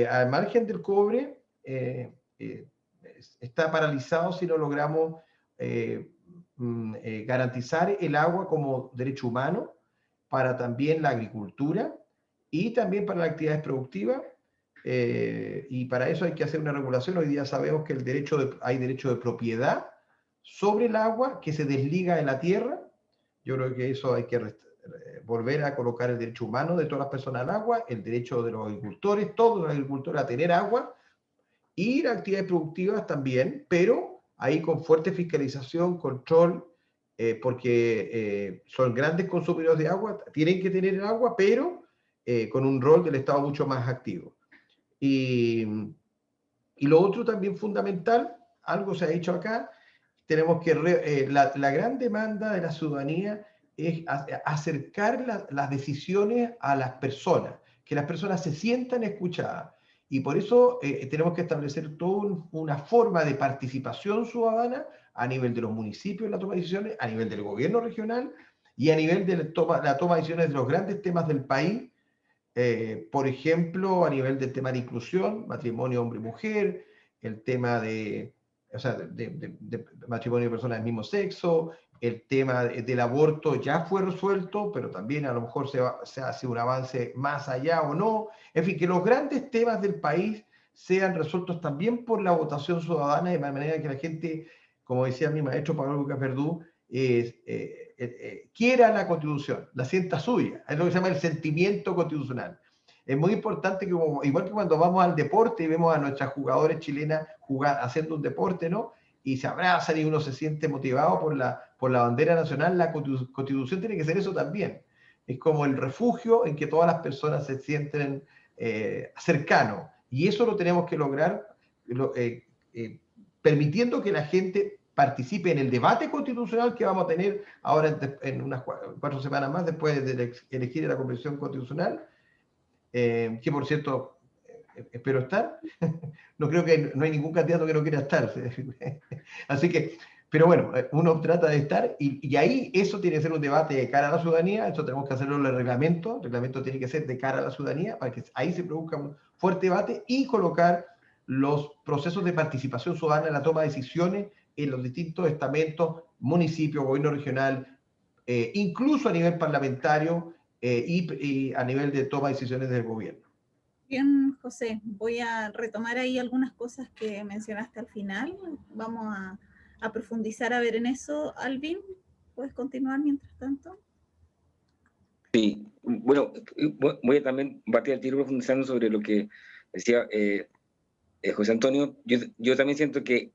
Speaker 2: al margen del cobre, está paralizado si no logramos garantizar el agua como derecho humano para también la agricultura y también para las actividades productivas. Y para eso hay que hacer una regulación. Hoy día sabemos que hay derecho de propiedad sobre el agua que se desliga de la tierra. Yo creo que eso hay que volver a colocar el derecho humano de todas las personas al agua, el derecho de los agricultores, todos los agricultores a tener agua, y las actividades productivas también, pero ahí con fuerte fiscalización, control, porque son grandes consumidores de agua, tienen que tener el agua, pero con un rol del Estado mucho más activo. Y lo otro también fundamental, algo se ha dicho acá, tenemos que, la gran demanda de la ciudadanía es acercar las decisiones a las personas, que las personas se sientan escuchadas. Y por eso tenemos que establecer toda una forma de participación ciudadana a nivel de los municipios en la toma de decisiones, a nivel del gobierno regional y a nivel de la toma de decisiones de los grandes temas del país. Por ejemplo, a nivel del tema de inclusión, matrimonio hombre-mujer, el tema de matrimonio de personas del mismo sexo, el tema del aborto ya fue resuelto, pero también a lo mejor se hace un avance más allá o no. En fin, que los grandes temas del país sean resueltos también por la votación ciudadana, de manera que la gente, como decía mi maestro Pablo Lucas Verdú, quiera la Constitución, la sienta suya. Es lo que se llama el sentimiento constitucional. Es muy importante que, igual que cuando vamos al deporte y vemos a nuestras jugadoras chilenas haciendo un deporte, ¿no? Y se abrazan y uno se siente motivado por la bandera nacional, la Constitución tiene que ser eso también. Es como el refugio en que todas las personas se sienten cercanos. Y eso lo tenemos que lograr permitiendo que la gente participe en el debate constitucional que vamos a tener ahora en unas 4 semanas más después de elegir la Convención Constitucional, que por cierto espero estar. No creo que no hay ningún candidato que no quiera estar. Así que, pero bueno, uno trata de estar y ahí eso tiene que ser un debate de cara a la ciudadanía. Eso tenemos que hacerlo en el reglamento. El reglamento tiene que ser de cara a la ciudadanía para que ahí se produzca un fuerte debate y colocar los procesos de participación ciudadana en la toma de decisiones en los distintos estamentos, municipios, gobierno regional, incluso a nivel parlamentario y a nivel de toma de decisiones del gobierno.
Speaker 1: Bien, José, voy a retomar ahí algunas cosas que mencionaste al final. Vamos a profundizar a ver en eso. Alvin, ¿puedes continuar mientras tanto?
Speaker 3: Sí, bueno, voy a también partir al tiro profundizando sobre lo que decía José Antonio. Yo también siento que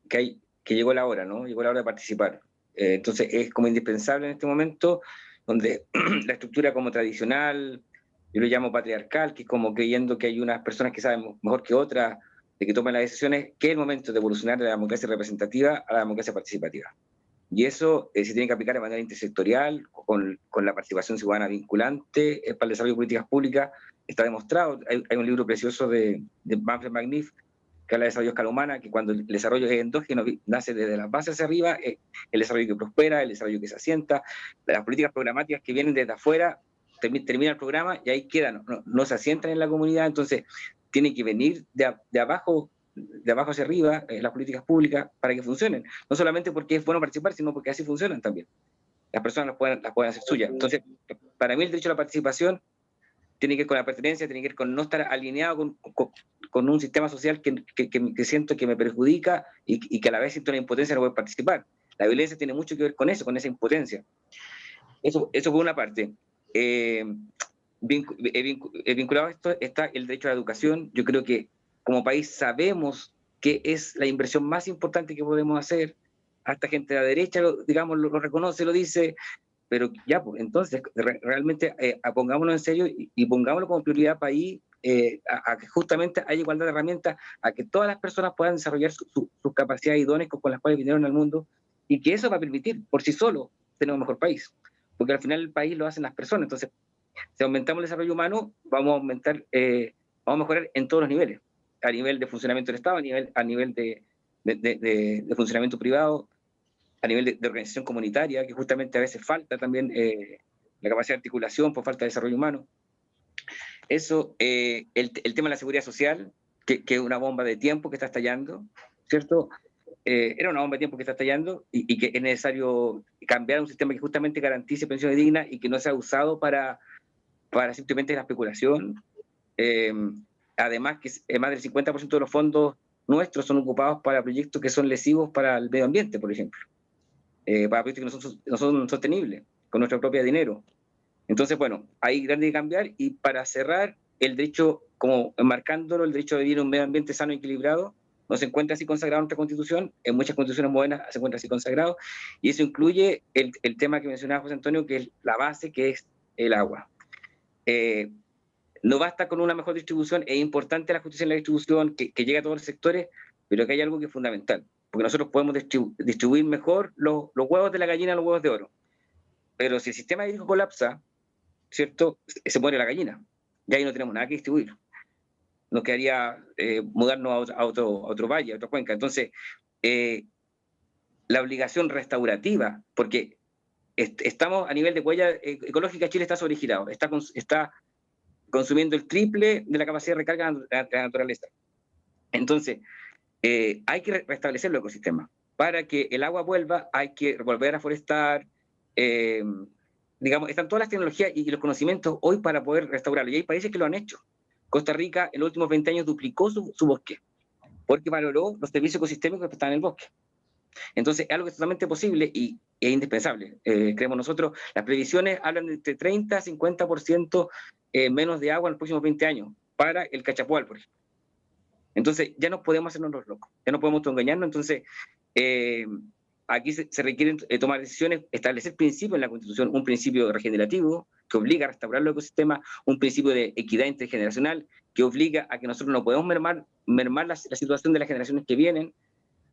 Speaker 3: llegó la hora, ¿no? Llegó la hora de participar. Entonces es como indispensable en este momento, donde la estructura como tradicional, yo lo llamo patriarcal, que es como creyendo que hay unas personas que saben mejor que otras, de que toman las decisiones, que es el momento de evolucionar de la democracia representativa a la democracia participativa. Y eso se tiene que aplicar de manera intersectorial, con la participación ciudadana vinculante para el desarrollo de políticas públicas. Está demostrado, hay un libro precioso de Manfred Magnif, que habla de desarrollo a escala humana, que cuando el desarrollo es endógeno, nace desde las bases hacia arriba, el desarrollo que prospera, el desarrollo que se asienta, las políticas programáticas que vienen desde afuera, termina el programa y ahí quedan, no se asientan en la comunidad, entonces tiene que venir de abajo hacia arriba las políticas públicas para que funcionen, no solamente porque es bueno participar, sino porque así funcionan también. Las personas las pueden hacer suyas. Entonces, para mí el derecho a la participación tiene que ver con la pertenencia, tiene que ver con no estar alineado con un sistema social que siento que me perjudica y que a la vez siento una impotencia de no poder participar. La violencia tiene mucho que ver con eso, con esa impotencia. Eso por una parte. Vinculado a esto está el derecho a la educación. Yo creo que como país sabemos que es la inversión más importante que podemos hacer. Hasta gente de la derecha, digamos, lo reconoce, lo dice, pero ya, pues, entonces, realmente pongámonos en serio y pongámoslo como prioridad país, a que justamente haya igualdad de herramientas, a que todas las personas puedan desarrollar sus capacidades idóneas con las cuales vinieron al mundo, y que eso va a permitir por sí solo tener un mejor país, porque al final el país lo hacen las personas. Entonces, si aumentamos el desarrollo humano, vamos a mejorar en todos los niveles, a nivel de funcionamiento del Estado, a nivel de funcionamiento privado, a nivel de organización comunitaria, que justamente a veces falta también la capacidad de articulación por falta de desarrollo humano. Eso, el tema de la seguridad social, que es una bomba de tiempo que está estallando, ¿cierto? Era una bomba de tiempo que está estallando y que es necesario cambiar un sistema que justamente garantice pensiones dignas y que no sea usado para simplemente la especulación. Además, que más del 50% de los fondos nuestros son ocupados para proyectos que son lesivos para el medio ambiente, por ejemplo. Para proyectos que no son sostenibles, con nuestro propio dinero. Entonces, bueno, hay grande que cambiar, y para cerrar, el derecho, como enmarcándolo, el derecho de vivir en un medio ambiente sano y equilibrado, no se encuentra así consagrado en nuestra Constitución, en muchas constituciones modernas se encuentra así consagrado, y eso incluye el tema que mencionaba José Antonio, que es la base, que es el agua. No basta con una mejor distribución, es importante la justicia en la distribución, que llegue a todos los sectores, pero que hay algo que es fundamental, porque nosotros podemos distribuir mejor los huevos de la gallina a los huevos de oro, pero si el sistema hídrico colapsa, ¿cierto?, se muere la gallina, y ahí no tenemos nada que distribuir. Nos quedaría mudarnos a otro valle, a otra cuenca. Entonces, la obligación restaurativa, porque estamos a nivel de huella ecológica, Chile está sobregirado, está consumiendo el triple de la capacidad de recarga de la naturaleza. Entonces, hay que restablecer el ecosistema. Para que el agua vuelva, hay que volver a forestar. Digamos, están todas las tecnologías y los conocimientos hoy para poder restaurarlo. Y hay países que lo han hecho. Costa Rica en los últimos 20 años duplicó su bosque, porque valoró los servicios ecosistémicos que están en el bosque. Entonces, es algo que es totalmente posible y es indispensable. Creemos nosotros, las previsiones hablan de entre 30 a 50% menos de agua en los próximos 20 años para el Cachapoal, por ejemplo. Entonces, ya no podemos hacernos los locos, ya no podemos engañarnos. Entonces, aquí se requieren tomar decisiones, establecer principios en la Constitución, un principio regenerativo que obliga a restaurar los ecosistemas, un principio de equidad intergeneracional que obliga a que nosotros no podemos mermar la situación de las generaciones que vienen,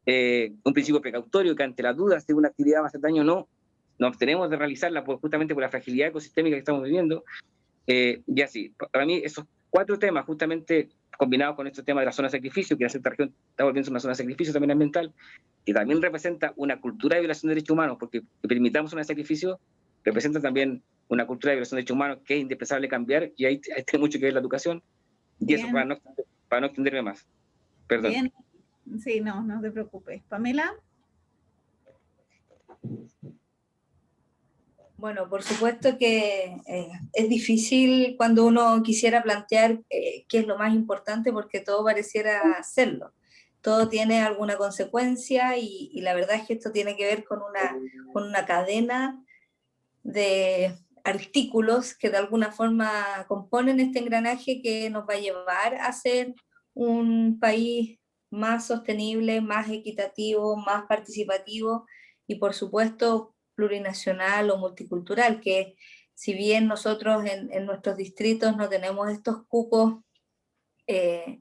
Speaker 3: un principio precautorio que ante las dudas de una actividad va a hacer daño o no, nos abstenemos de realizarla justamente por la fragilidad ecosistémica que estamos viviendo. Y así, para mí esos 4 temas, justamente combinados con este tema de la zona de sacrificio, que la sexta región está volviendo una zona de sacrificio también ambiental, y también representa una cultura de violación de derechos humanos, porque que permitamos una sacrificio representa también una cultura de violación de derechos humanos que es indispensable cambiar, y ahí tiene mucho que ver la educación. Y bien. Eso para no extenderme más. Perdón.
Speaker 1: Bien. Sí, no te preocupes. Pamela.
Speaker 7: Bueno, por supuesto que es difícil cuando uno quisiera plantear qué es lo más importante, porque todo pareciera hacerlo. Todo tiene alguna consecuencia y la verdad es que esto tiene que ver con una cadena de artículos que de alguna forma componen este engranaje que nos va a llevar a ser un país más sostenible, más equitativo, más participativo y por supuesto plurinacional o multicultural, que si bien nosotros en nuestros distritos no tenemos estos cupos que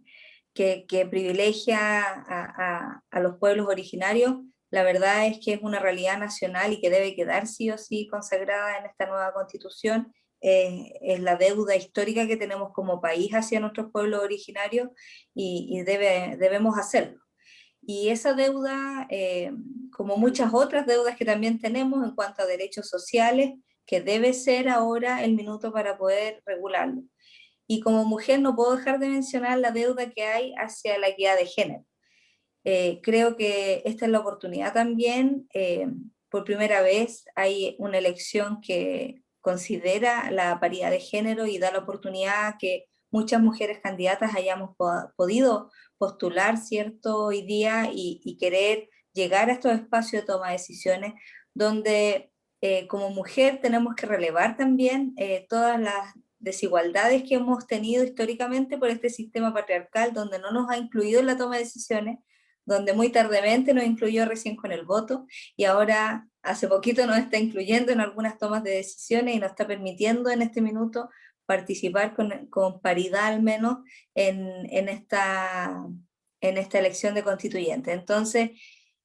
Speaker 7: privilegia a los pueblos originarios, la verdad es que es una realidad nacional y que debe quedar sí o sí consagrada en esta nueva constitución. Es la deuda histórica que tenemos como país hacia nuestros pueblos originarios y debemos hacerlo. Y esa deuda, como muchas otras deudas que también tenemos en cuanto a derechos sociales, que debe ser ahora el minuto para poder regularlo. Y como mujer no puedo dejar de mencionar la deuda que hay hacia la equidad de género. Creo que esta es la oportunidad también. Por primera vez hay una elección que considera la paridad de género y da la oportunidad a que muchas mujeres candidatas hayamos podido postular, ¿cierto?, hoy día y querer llegar a estos espacios de toma de decisiones donde como mujer tenemos que relevar también todas las desigualdades que hemos tenido históricamente por este sistema patriarcal donde no nos ha incluido en la toma de decisiones, donde muy tardemente nos incluyó recién con el voto y ahora hace poquito nos está incluyendo en algunas tomas de decisiones y nos está permitiendo en este minuto participar con paridad al menos en esta elección de constituyente. Entonces,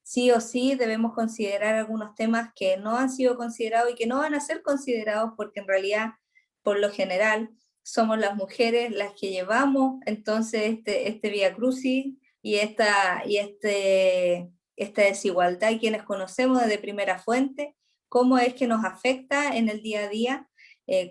Speaker 7: sí o sí debemos considerar algunos temas que no han sido considerados y que no van a ser considerados porque en realidad, por lo general, somos las mujeres las que llevamos entonces este vía crucis y esta desigualdad, y quienes conocemos desde primera fuente cómo es que nos afecta en el día a día,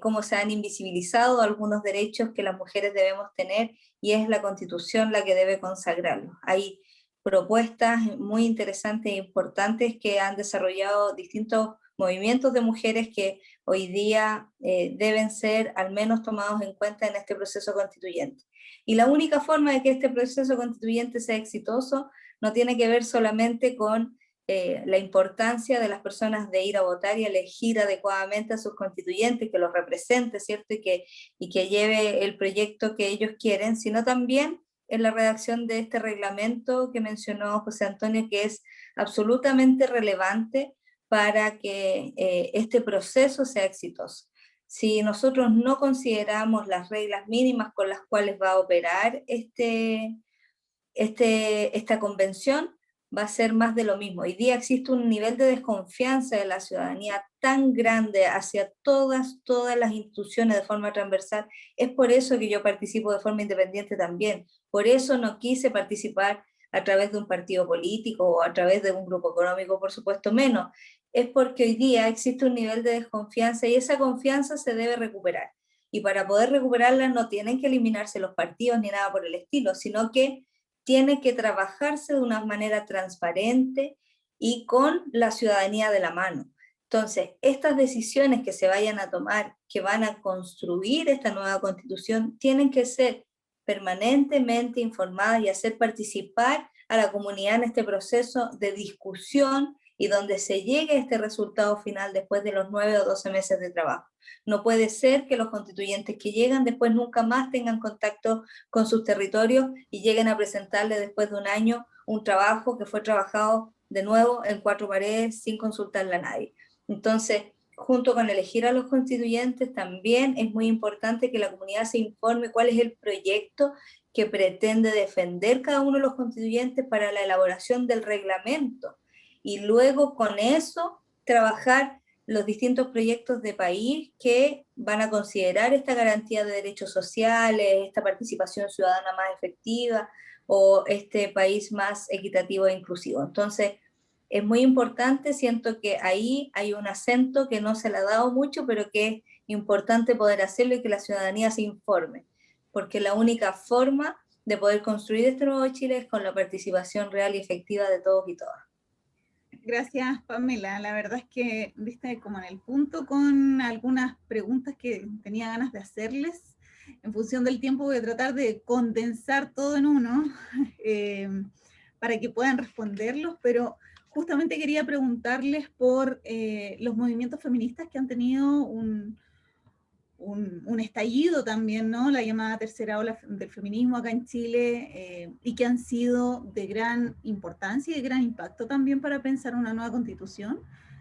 Speaker 7: cómo se han invisibilizado algunos derechos que las mujeres debemos tener, y es la Constitución la que debe consagrarlos. Hay propuestas muy interesantes e importantes que han desarrollado distintos movimientos de mujeres que hoy día deben ser al menos tomados en cuenta en este proceso constituyente. Y la única forma de que este proceso constituyente sea exitoso no tiene que ver solamente con la importancia de las personas de ir a votar y elegir adecuadamente a sus constituyentes, que los represente, ¿cierto? Y que lleve el proyecto que ellos quieren, sino también en la redacción de este reglamento que mencionó José Antonio, que es absolutamente relevante para que este proceso sea exitoso. Si nosotros no consideramos las reglas mínimas con las cuales va a operar esta convención, va a ser más de lo mismo. Hoy día existe un nivel de desconfianza de la ciudadanía tan grande hacia todas las instituciones de forma transversal. Es por eso que yo participo de forma independiente también. Por eso no quise participar a través de un partido político o a través de un grupo económico, por supuesto menos. Es porque hoy día existe un nivel de desconfianza y esa confianza se debe recuperar. Y para poder recuperarla no tienen que eliminarse los partidos ni nada por el estilo, sino que tiene que trabajarse de una manera transparente y con la ciudadanía de la mano. Entonces, estas decisiones que se vayan a tomar, que van a construir esta nueva constitución, tienen que ser permanentemente informadas y hacer participar a la comunidad en este proceso de discusión y donde se llegue a este resultado final después de los 9 o 12 meses de trabajo. No puede ser que los constituyentes que llegan después nunca más tengan contacto con sus territorios y lleguen a presentarle después de un año un trabajo que fue trabajado de nuevo en 4 paredes sin consultarle a nadie. Entonces, junto con elegir a los constituyentes, también es muy importante que la comunidad se informe cuál es el proyecto que pretende defender cada uno de los constituyentes para la elaboración del reglamento. Y luego con eso trabajar los distintos proyectos de país que van a considerar esta garantía de derechos sociales, esta participación ciudadana más efectiva o este país más equitativo e inclusivo. Entonces, es muy importante, siento que ahí hay un acento que no se le ha dado mucho, pero que es importante poder hacerlo y que la ciudadanía se informe, porque la única forma de poder construir este nuevo Chile es con la participación real y efectiva de todos y todas.
Speaker 1: Gracias, Pamela. La verdad es que viste como en el punto con algunas preguntas que tenía ganas de hacerles. En función del tiempo voy a tratar de condensar todo en uno para que puedan responderlos, pero justamente quería preguntarles por los movimientos feministas que han tenido un estallido también, ¿no? La llamada tercera ola del feminismo acá en Chile, y que han sido de gran importancia y de gran impacto también para pensar una nueva constitución.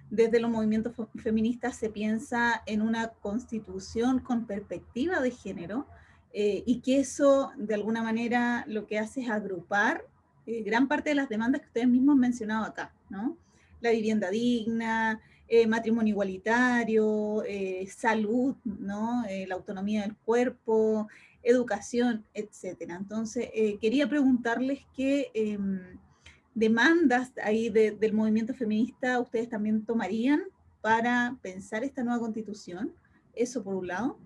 Speaker 1: Desde los movimientos feministas se piensa en una constitución con perspectiva de género, y que eso de alguna manera lo que hace es agrupar gran parte de las demandas que ustedes mismos han mencionado acá, ¿no? La vivienda digna, matrimonio igualitario, salud, ¿no? La autonomía del cuerpo, educación, etcétera. Entonces, quería preguntarles qué demandas ahí del movimiento feminista ustedes también tomarían para pensar esta nueva constitución, eso por un lado,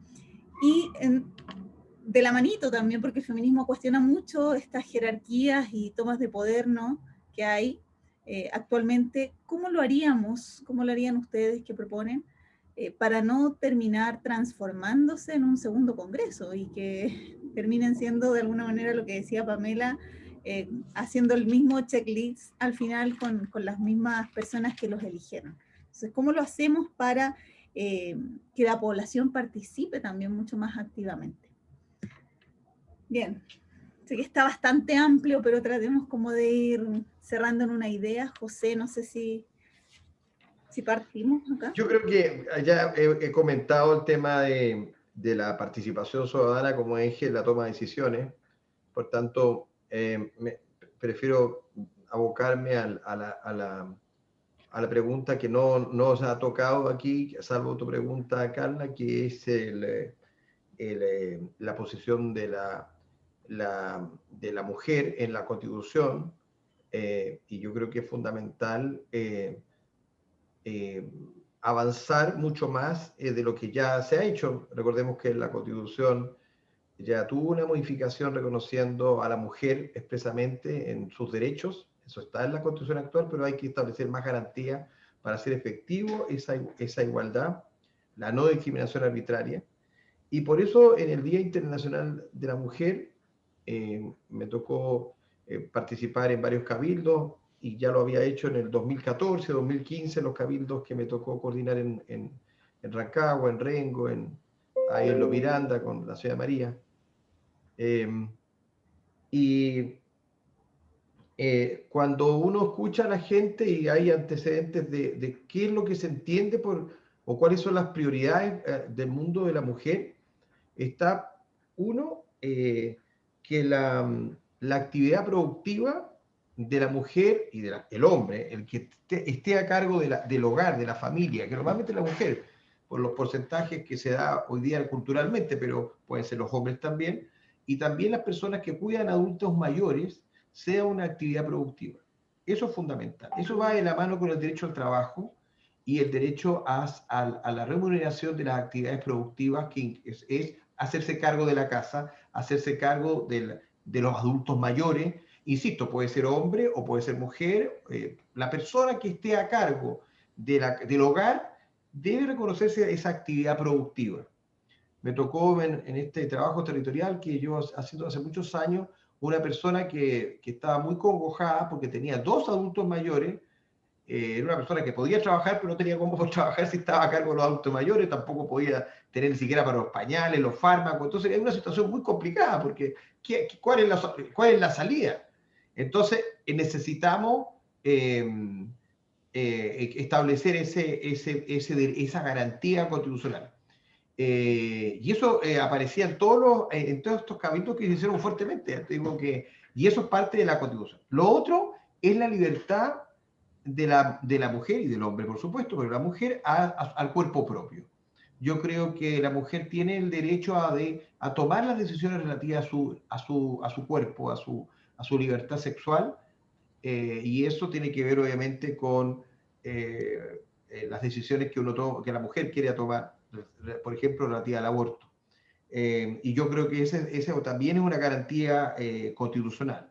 Speaker 1: y de la manito también, porque el feminismo cuestiona mucho estas jerarquías y tomas de poder, ¿no?, que hay actualmente. ¿Cómo lo haríamos? ¿Cómo lo harían ustedes que proponen para no terminar transformándose en un segundo congreso y que terminen siendo de alguna manera lo que decía Pamela, haciendo el mismo checklist al final con las mismas personas que los eligieron? Entonces, ¿cómo lo hacemos para que la población participe también mucho más activamente? Bien, sé que está bastante amplio, pero tratemos como de ir cerrando en una idea. José, no sé si partimos acá.
Speaker 2: Yo creo que ya he comentado el tema de la participación ciudadana como eje en la toma de decisiones. Por tanto, prefiero abocarme a la pregunta que no se ha tocado aquí, salvo tu pregunta, Carla, que es la posición de la mujer en la Constitución, y yo creo que es fundamental avanzar mucho más de lo que ya se ha hecho. Recordemos que la Constitución ya tuvo una modificación reconociendo a la mujer expresamente en sus derechos. Eso está en la Constitución actual, pero hay que establecer más garantías para hacer efectivo esa igualdad, la no discriminación arbitraria. Y por eso en el Día Internacional de la Mujer me tocó participar en varios cabildos, y ya lo había hecho en el 2014, 2015, los cabildos que me tocó coordinar en Rancagua, en Rengo, ahí en Lo Miranda con la señora María. Cuando uno escucha a la gente y hay antecedentes de qué es lo que se entiende o cuáles son las prioridades del mundo de la mujer, está uno, que la actividad productiva de la mujer y del hombre, el que esté a cargo del hogar, de la familia, que normalmente la mujer, por los porcentajes que se da hoy día culturalmente, pero pueden ser los hombres también, y también las personas que cuidan a adultos mayores, sea una actividad productiva. Eso es fundamental. Eso va de la mano con el derecho al trabajo y el derecho a la remuneración de las actividades productivas, que es hacerse cargo de la casa, hacerse cargo de los adultos mayores. Insisto, puede ser hombre o puede ser mujer. La persona que esté a cargo del hogar debe reconocerse esa actividad productiva. Me tocó en este trabajo territorial que yo haciendo hace muchos años, una persona que estaba muy congojada porque tenía 2 adultos mayores. Era una persona que podía trabajar, pero no tenía cómo trabajar si estaba a cargo de los adultos mayores, tampoco podía tener ni siquiera para los pañales, los fármacos. Entonces era una situación muy complicada, porque ¿cuál es la salida? Entonces necesitamos establecer esa garantía constitucional. Y eso aparecía en todos estos cabildos que se hicieron fuertemente. Y eso es parte de la Constitución. Lo otro es la libertad de la mujer y del hombre, por supuesto, pero la mujer al cuerpo propio. Yo creo que la mujer tiene el derecho a tomar las decisiones relativas a su cuerpo, a su libertad sexual, y eso tiene que ver obviamente con las decisiones que la mujer quiere tomar, por ejemplo, relativa al aborto. Y yo creo que ese también es una garantía constitucional.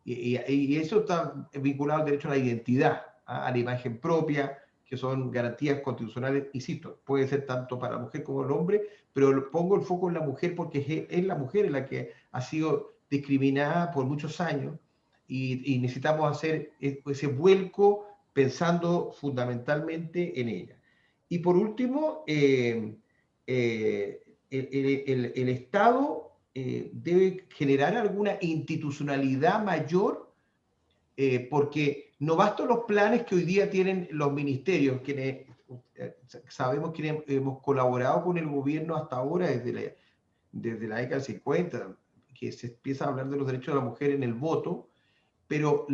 Speaker 2: Y eso está vinculado al derecho a la identidad, a la imagen propia, que son garantías constitucionales, insisto, puede ser tanto para la mujer como el hombre, pero pongo el foco en la mujer porque es la mujer en la que ha sido discriminada por muchos años, y necesitamos hacer ese vuelco pensando fundamentalmente en ella. Y por último, el Estado debe generar alguna institucionalidad mayor, porque no bastan los planes que hoy día tienen los ministerios, quienes sabemos que hemos colaborado con el gobierno hasta ahora, desde la década del 50, que se empieza a hablar de los derechos de la mujer en el voto, pero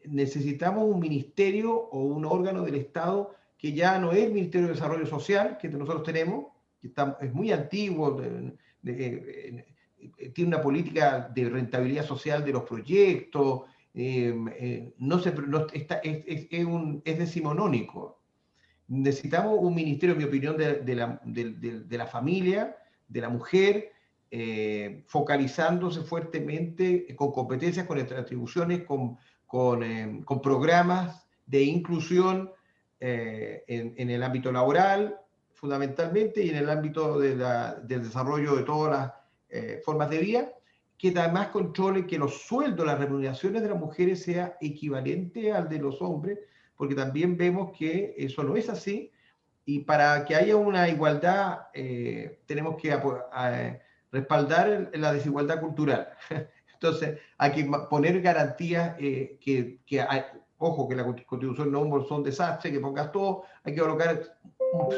Speaker 2: necesitamos un ministerio o un órgano del Estado que ya no es el Ministerio de Desarrollo Social, que nosotros tenemos, que es muy antiguo, tiene una política de rentabilidad social de los proyectos, es decimonónico. Necesitamos un ministerio, en mi opinión, de la familia, de la mujer, focalizándose fuertemente con competencias, con atribuciones, con programas de inclusión en el ámbito laboral, fundamentalmente, y en el ámbito del desarrollo de todas las formas de vida, que además controle que los sueldos, las remuneraciones de las mujeres sea equivalente al de los hombres, porque también vemos que eso no es así, y para que haya una igualdad tenemos que respaldar la desigualdad cultural. Entonces hay que poner garantías ojo, que la Constitución no es un bolsón desastre, que pongas todo, hay que colocar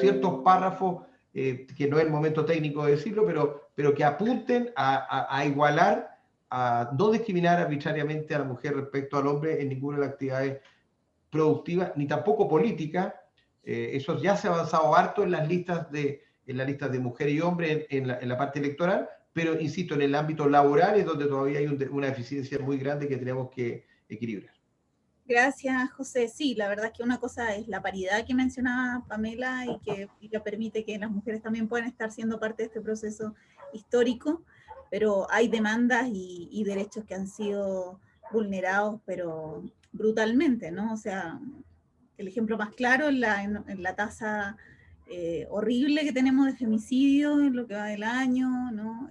Speaker 2: ciertos párrafos, que no es el momento técnico de decirlo, pero que apunten a igualar a no discriminar arbitrariamente a la mujer respecto al hombre en ninguna de las actividades productivas, ni tampoco políticas. Eso ya se ha avanzado harto en las listas de mujer y hombre en la parte electoral, pero insisto, en el ámbito laboral es donde todavía hay una deficiencia muy grande que tenemos que equilibrar.
Speaker 1: Gracias, José. Sí, la verdad es que una cosa es la paridad que mencionaba Pamela y que permite que las mujeres también puedan estar siendo parte de este proceso histórico, pero hay demandas y derechos que han sido vulnerados, pero brutalmente, ¿no? O sea, el ejemplo más claro es en la tasa horrible que tenemos de femicidios en lo que va del año, ¿no?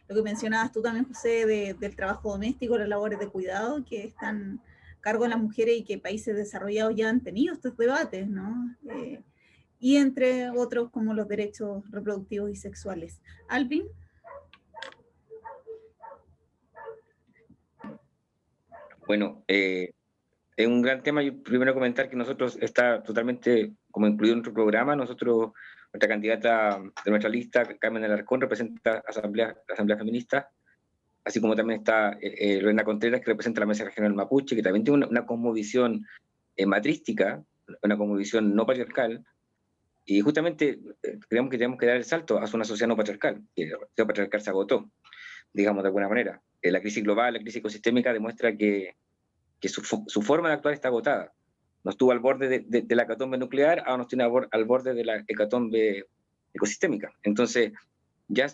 Speaker 1: Lo que mencionabas tú también, José, del trabajo doméstico, las labores de cuidado que están a cargo de las mujeres y que países desarrollados ya han tenido estos debates, ¿no? Y entre otros como los derechos reproductivos y sexuales. Alvin.
Speaker 3: Bueno, es un gran tema. Yo primero comentar que nosotros está totalmente como incluido en nuestro programa. Nosotros, nuestra candidata de nuestra lista, Carmen Alarcón, representa la Asamblea Feminista, así como también está Lorena Contreras, que representa la Mesa Regional Mapuche, que también tiene una cosmovisión matrística, una cosmovisión no patriarcal, y justamente creemos que tenemos que dar el salto hacia una sociedad no patriarcal, que la sociedad patriarcal se agotó, digamos de alguna manera. La crisis global, la crisis ecosistémica demuestra que su forma de actuar está agotada. No estuvo al borde de la hecatombe nuclear, ahora nos tiene al borde de la hecatombe ecosistémica. Entonces, ya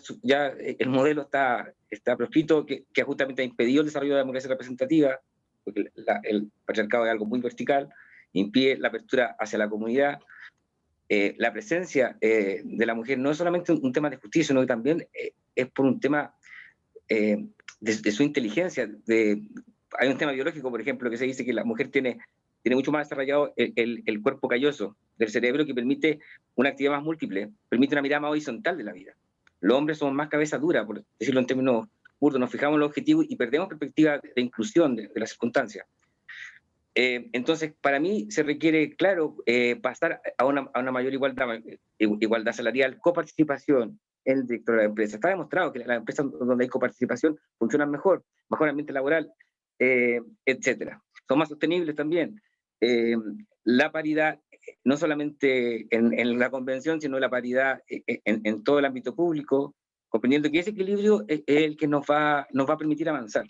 Speaker 3: el modelo está proscrito, que justamente ha impedido el desarrollo de la democracia representativa, porque el patriarcado es algo muy vertical, impide la apertura hacia la comunidad. La presencia de la mujer no es solamente un tema de justicia, sino que también es por un tema de su inteligencia. Hay un tema biológico, por ejemplo, que se dice que la mujer tiene mucho más desarrollado el cuerpo calloso del cerebro, que permite una actividad más múltiple, permite una mirada más horizontal de la vida. Los hombres somos más cabeza dura, por decirlo en términos burdos, nos fijamos en los objetivos y perdemos perspectiva de inclusión de las circunstancias. Entonces, para mí se requiere, claro, pasar a una mayor igualdad salarial, coparticipación en el directorio de la empresa. Está demostrado que las empresas donde hay coparticipación funcionan mejor ambiente laboral, etcétera. Son más sostenibles también. La paridad, no solamente en la convención, sino la paridad en todo el ámbito público, comprendiendo que ese equilibrio es el que nos va a permitir avanzar.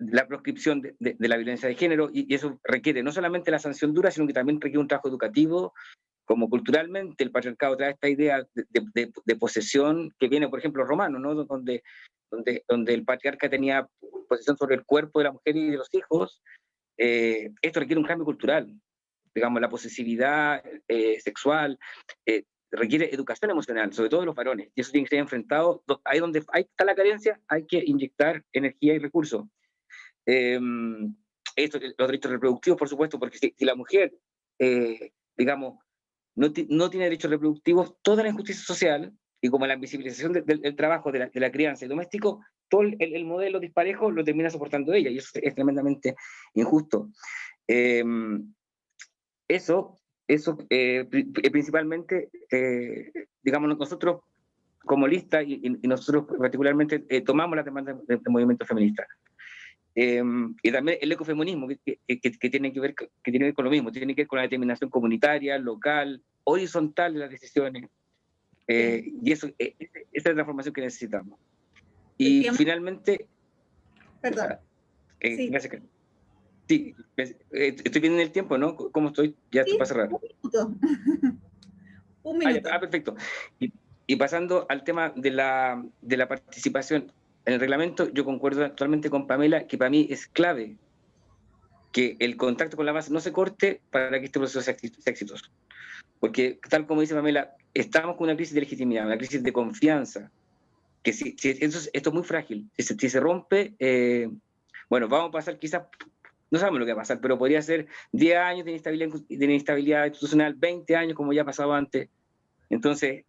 Speaker 3: La proscripción de la violencia de género, y eso requiere no solamente la sanción dura, sino que también requiere un trabajo educativo, como culturalmente el patriarcado trae esta idea de posesión que viene, por ejemplo, romano, ¿no? donde el patriarca tenía posesión sobre el cuerpo de la mujer y de los hijos. Esto requiere un cambio cultural, digamos, la posesividad sexual, requiere educación emocional, sobre todo de los varones, y eso tiene que ser enfrentado. Ahí donde está la carencia, hay que inyectar energía y recursos. Los derechos reproductivos, por supuesto, porque si la mujer, digamos, no tiene derechos reproductivos, toda la injusticia social, y como la invisibilización del trabajo, de la crianza y doméstico, todo el modelo disparejo lo termina soportando ella, y eso es tremendamente injusto. Eso principalmente, digamos, nosotros como lista, y nosotros particularmente tomamos las demandas del movimiento feminista. Y también el ecofeminismo, que tiene que ver con lo mismo, tiene que ver con la determinación comunitaria, local, horizontal de las decisiones, y esa es la transformación que necesitamos. Y finalmente...
Speaker 1: Perdón.
Speaker 3: Sí. Gracias. Sí, estoy bien en el tiempo, ¿no? ¿Cómo estoy? Ya estoy para cerrar.
Speaker 1: Un minuto. Un minuto.
Speaker 3: Perfecto. Y pasando al tema de la participación en el reglamento, yo concuerdo totalmente con Pamela, que para mí es clave que el contacto con la base no se corte para que este proceso sea exitoso. Porque, tal como dice Pamela, estamos con una crisis de legitimidad, una crisis de confianza, que esto es muy frágil. Si se rompe, bueno, vamos a pasar quizás, no sabemos lo que va a pasar, pero podría ser 10 años de inestabilidad institucional, 20 años como ya ha pasado antes. Entonces,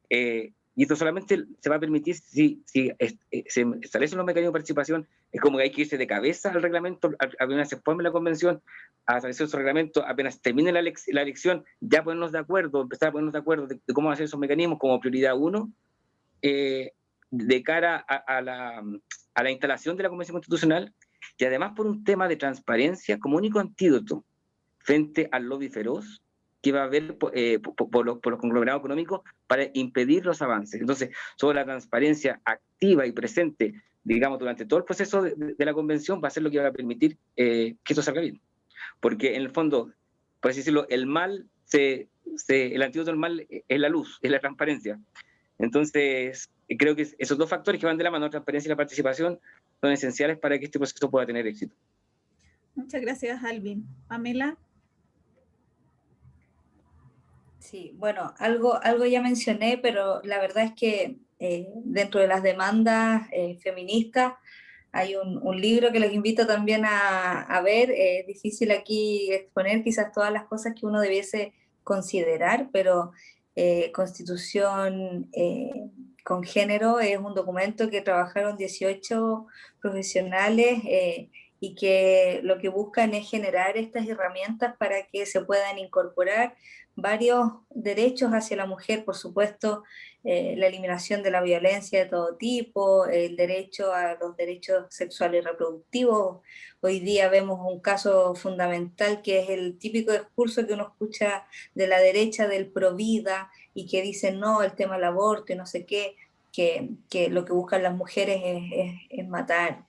Speaker 3: y esto solamente se va a permitir si se establecen los mecanismos de participación. Es como que hay que irse de cabeza al reglamento, apenas se forme la convención, a establecer su reglamento, apenas termine la elección, ya ponernos de acuerdo, empezar a ponernos de acuerdo de cómo hacer esos mecanismos como prioridad 1, de cara a la instalación de la Convención Constitucional, y además por un tema de transparencia como único antídoto frente al lobby feroz que va a haber por los conglomerados económicos para impedir los avances. Entonces, sobre la transparencia activa y presente, digamos, durante todo el proceso de la convención, va a ser lo que va a permitir que esto salga bien. Porque en el fondo, por así decirlo, el antídoto del mal es la luz, es la transparencia. Entonces, creo que esos dos factores que van de la mano, la transparencia y la participación, son esenciales para que este proceso pueda tener éxito.
Speaker 1: Muchas gracias, Alvin. Pamela.
Speaker 7: Sí, bueno, algo ya mencioné, pero la verdad es que dentro de las demandas feministas hay un libro que les invito también a ver. Es difícil aquí exponer quizás todas las cosas que uno debiese considerar, pero Constitución con Género es un documento que trabajaron 18 profesionales y que lo que buscan es generar estas herramientas para que se puedan incorporar varios derechos hacia la mujer, por supuesto, la eliminación de la violencia de todo tipo, el derecho a los derechos sexuales y reproductivos. Hoy día vemos un caso fundamental que es el típico discurso que uno escucha de la derecha del provida y que dicen no, el tema del aborto y no sé qué, que lo que buscan las mujeres es matar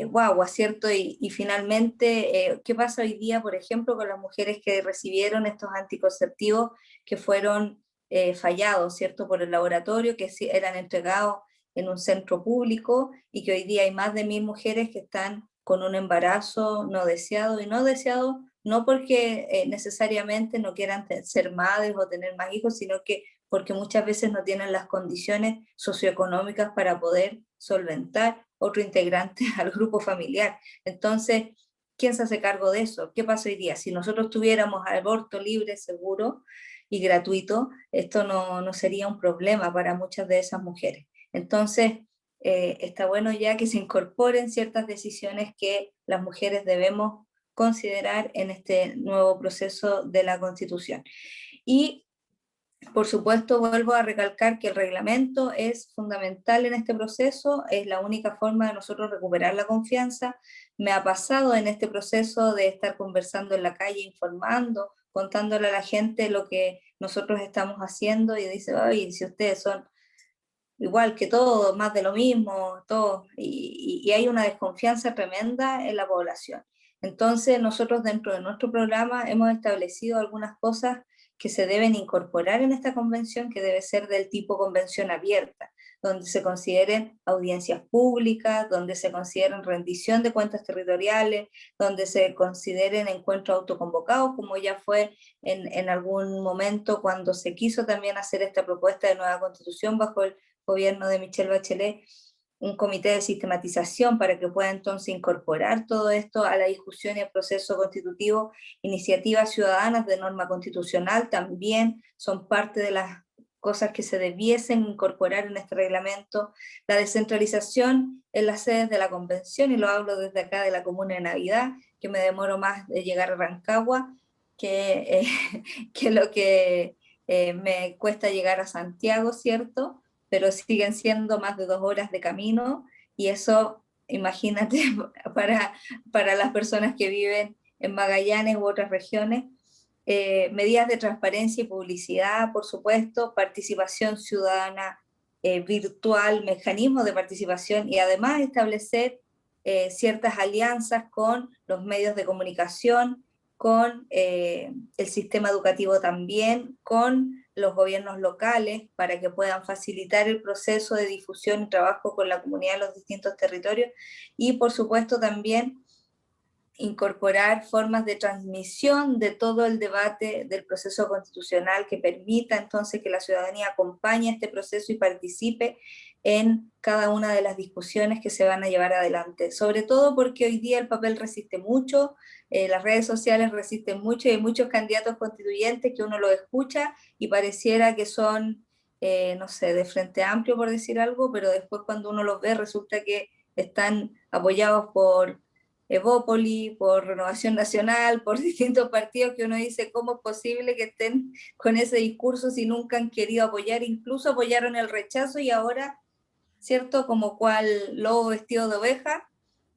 Speaker 7: guagua, ¿cierto? Y finalmente, ¿qué pasa hoy día, por ejemplo, con las mujeres que recibieron estos anticonceptivos que fueron fallados, ¿cierto? Por el laboratorio, que eran entregados en un centro público y que hoy día hay más de 1000 mujeres que están con un embarazo no deseado y no deseado, no porque necesariamente no quieran ser madres o tener más hijos, sino que porque muchas veces no tienen las condiciones socioeconómicas para poder solventar otro integrante al grupo familiar. Entonces, ¿quién se hace cargo de eso? ¿Qué pasa hoy día? Si nosotros tuviéramos aborto libre, seguro y gratuito, esto no sería un problema para muchas de esas mujeres. Entonces, está bueno ya que se incorporen ciertas decisiones que las mujeres debemos considerar en este nuevo proceso de la Constitución. Y por supuesto, vuelvo a recalcar que el reglamento es fundamental en este proceso, es la única forma de nosotros recuperar la confianza. Me ha pasado en este proceso de estar conversando en la calle, informando, contándole a la gente lo que nosotros estamos haciendo y dice, ay, si ustedes son igual que todos, más de lo mismo, todos, y hay una desconfianza tremenda en la población. Entonces, nosotros dentro de nuestro programa hemos establecido algunas cosas que se deben incorporar en esta convención, que debe ser del tipo convención abierta, donde se consideren audiencias públicas, donde se consideren rendición de cuentas territoriales, donde se consideren encuentros autoconvocados, como ya fue en algún momento cuando se quiso también hacer esta propuesta de nueva constitución bajo el gobierno de Michelle Bachelet, un comité de sistematización para que pueda entonces incorporar todo esto a la discusión y al proceso constitutivo. Iniciativas ciudadanas de norma constitucional también son parte de las cosas que se debiesen incorporar en este reglamento. La descentralización en las sedes de la convención, y lo hablo desde acá de la comuna de Navidad, que me demoro más de llegar a Rancagua que lo que me cuesta llegar a Santiago, ¿cierto? Pero siguen siendo más de 2 horas de camino, y eso, imagínate, para las personas que viven en Magallanes u otras regiones. Medidas de transparencia y publicidad, por supuesto, participación ciudadana virtual, mecanismos de participación, y además establecer ciertas alianzas con los medios de comunicación, con el sistema educativo también, con los gobiernos locales para que puedan facilitar el proceso de difusión y trabajo con la comunidad de los distintos territorios, y por supuesto también incorporar formas de transmisión de todo el debate del proceso constitucional que permita entonces que la ciudadanía acompañe este proceso y participe en cada una de las discusiones que se van a llevar adelante, sobre todo porque hoy día el papel resiste mucho, las redes sociales resisten mucho y hay muchos candidatos constituyentes que uno los escucha y pareciera que son, no sé, de Frente Amplio por decir algo, pero después cuando uno los ve resulta que están apoyados por Evópoli, por Renovación Nacional, por distintos partidos que uno dice, ¿cómo es posible que estén con ese discurso si nunca han querido apoyar? Incluso apoyaron el rechazo y ahora ¿cierto? Como cual lobo vestido de oveja,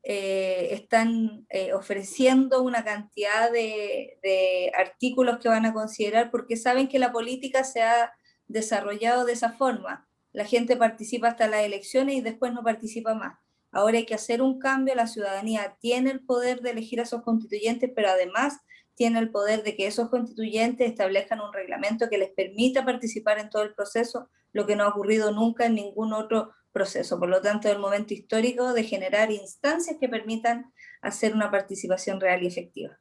Speaker 7: están ofreciendo una cantidad de artículos que van a considerar porque saben que la política se ha desarrollado de esa forma. La gente participa hasta las elecciones y después no participa más. Ahora hay que hacer un cambio, la ciudadanía tiene el poder de elegir a esos constituyentes, pero además tiene el poder de que esos constituyentes establezcan un reglamento que les permita participar en todo el proceso, lo que no ha ocurrido nunca en ningún otro proceso. Por lo tanto, es el momento histórico de generar instancias que permitan hacer una participación real y efectiva.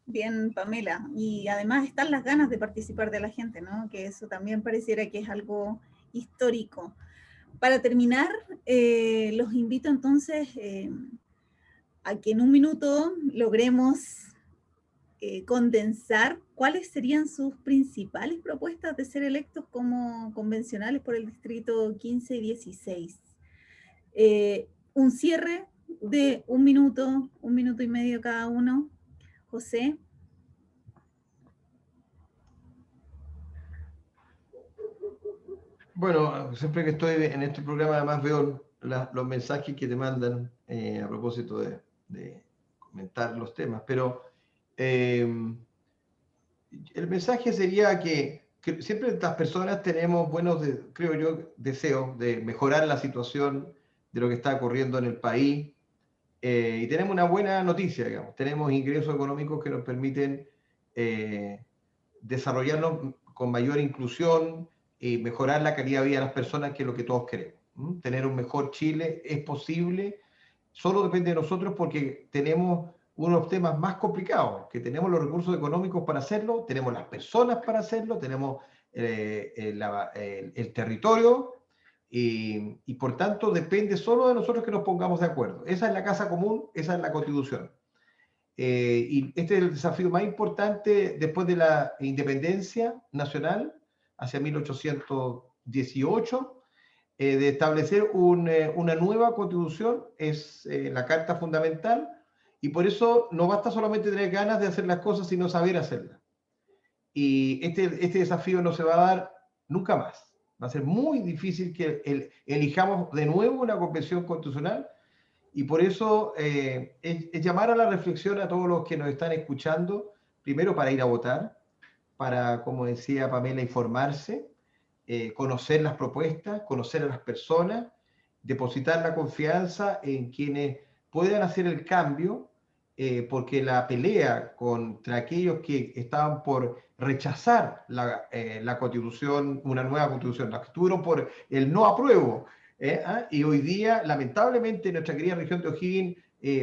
Speaker 1: Bien, Pamela. Y además están las ganas de participar de la gente, ¿no? Que eso también pareciera que es algo histórico. Para terminar, los invito entonces a que en un minuto logremos condensar cuáles serían sus principales propuestas de ser electos como convencionales por el distrito 15 y 16. Un cierre de un minuto y medio cada uno. José.
Speaker 2: Bueno, siempre que estoy en este programa además veo los mensajes que te mandan a propósito de comentar los temas, pero el mensaje sería que siempre las personas tenemos buenos, creo yo, deseos de mejorar la situación de lo que está ocurriendo en el país, y tenemos una buena noticia, digamos, tenemos ingresos económicos que nos permiten desarrollarnos con mayor inclusión y mejorar la calidad de vida de las personas, que es lo que todos queremos. Tener un mejor Chile es posible, solo depende de nosotros porque tenemos uno de los temas más complicados, que tenemos los recursos económicos para hacerlo, tenemos las personas para hacerlo, tenemos el territorio, y por tanto depende solo de nosotros que nos pongamos de acuerdo. Esa es la casa común, esa es la Constitución. Y este es el desafío más importante después de la independencia nacional, hacia 1818, de establecer una nueva constitución, es la Carta Fundamental, y por eso no basta solamente tener ganas de hacer las cosas, sino saber hacerlas. Y este desafío no se va a dar nunca más. Va a ser muy difícil que elijamos de nuevo una convención constitucional, y por eso es llamar a la reflexión a todos los que nos están escuchando, primero para ir a votar, para, como decía Pamela, informarse, conocer las propuestas, conocer a las personas, depositar la confianza en quienes puedan hacer el cambio, porque la pelea contra aquellos que estaban por rechazar la constitución, una nueva constitución, los que estuvieron por el no apruebo, y hoy día, lamentablemente, en nuestra querida región de O'Higgins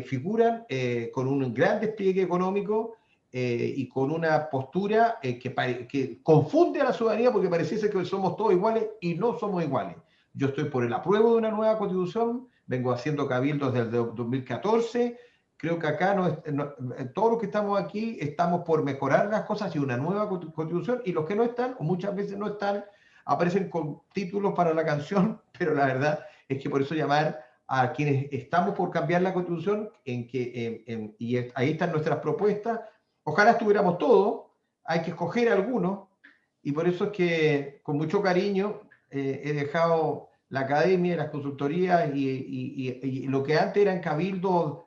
Speaker 2: figuran con un gran despliegue económico, y con una postura que confunde a la ciudadanía, porque pareciese que somos todos iguales y no somos iguales. Yo estoy por el apruebo de una nueva constitución, vengo haciendo cabildos desde el 2014, creo que acá todos los que estamos aquí estamos por mejorar las cosas y una nueva constitución, y los que no están, o muchas veces no están, aparecen con títulos para la canción, pero la verdad es que por eso llamar a quienes estamos por cambiar la constitución, y ahí están nuestras propuestas. Ojalá estuviéramos todos, hay que escoger algunos, y por eso es que con mucho cariño he dejado la academia, las consultorías y lo que antes eran cabildos,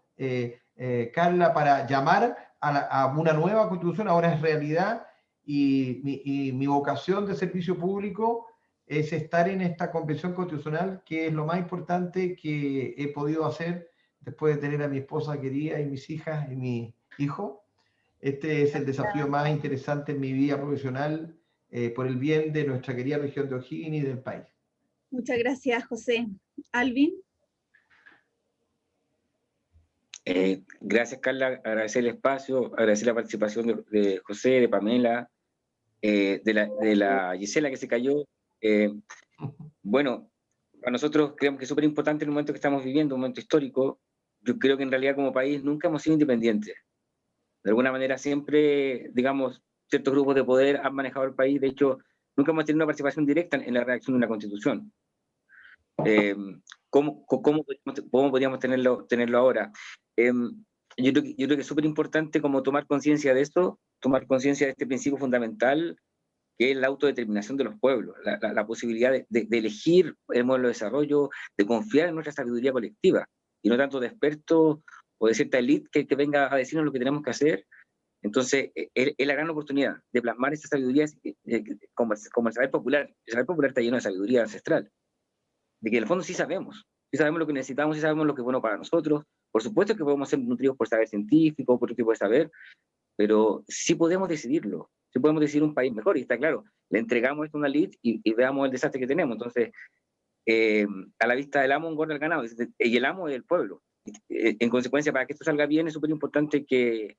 Speaker 2: Carla, para llamar a una nueva constitución, ahora es realidad, y mi vocación de servicio público es estar en esta convención constitucional, que es lo más importante que he podido hacer después de tener a mi esposa querida y mis hijas y mi hijo. Este es el desafío más interesante en mi vida profesional, por el bien de nuestra querida región de O'Higgins y del país.
Speaker 1: Muchas gracias, José. Alvin.
Speaker 3: Gracias, Carla. Agradecer el espacio, agradecer la participación de José, de Pamela, de la Gisela que se cayó. Bueno, para nosotros creemos que es súper importante el momento que estamos viviendo, un momento histórico. Yo creo que en realidad como país nunca hemos sido independientes. De alguna manera siempre, digamos, ciertos grupos de poder han manejado el país. De hecho, nunca hemos tenido una participación directa en la redacción de una constitución. ¿Cómo podríamos tenerlo ahora? Yo creo que es súper importante como tomar conciencia de esto, tomar conciencia de este principio fundamental, que es la autodeterminación de los pueblos, la posibilidad de elegir el modelo de desarrollo, de confiar en nuestra sabiduría colectiva, y no tanto de expertos o de cierta élite que venga a decirnos lo que tenemos que hacer. Entonces, es la gran oportunidad de plasmar esa sabiduría como el saber popular. El saber popular está lleno de sabiduría ancestral, de que en el fondo sí sabemos lo que necesitamos, sí sabemos lo que es bueno para nosotros. Por supuesto que podemos ser nutridos por saber científico, por otro tipo de saber, pero sí podemos decidirlo, sí podemos decidir un país mejor, y está claro, le entregamos esto a una elite y veamos el desastre que tenemos. Entonces, a la vista del amo engorda el ganado, y el amo es el pueblo. En consecuencia, para que esto salga bien, es súper importante que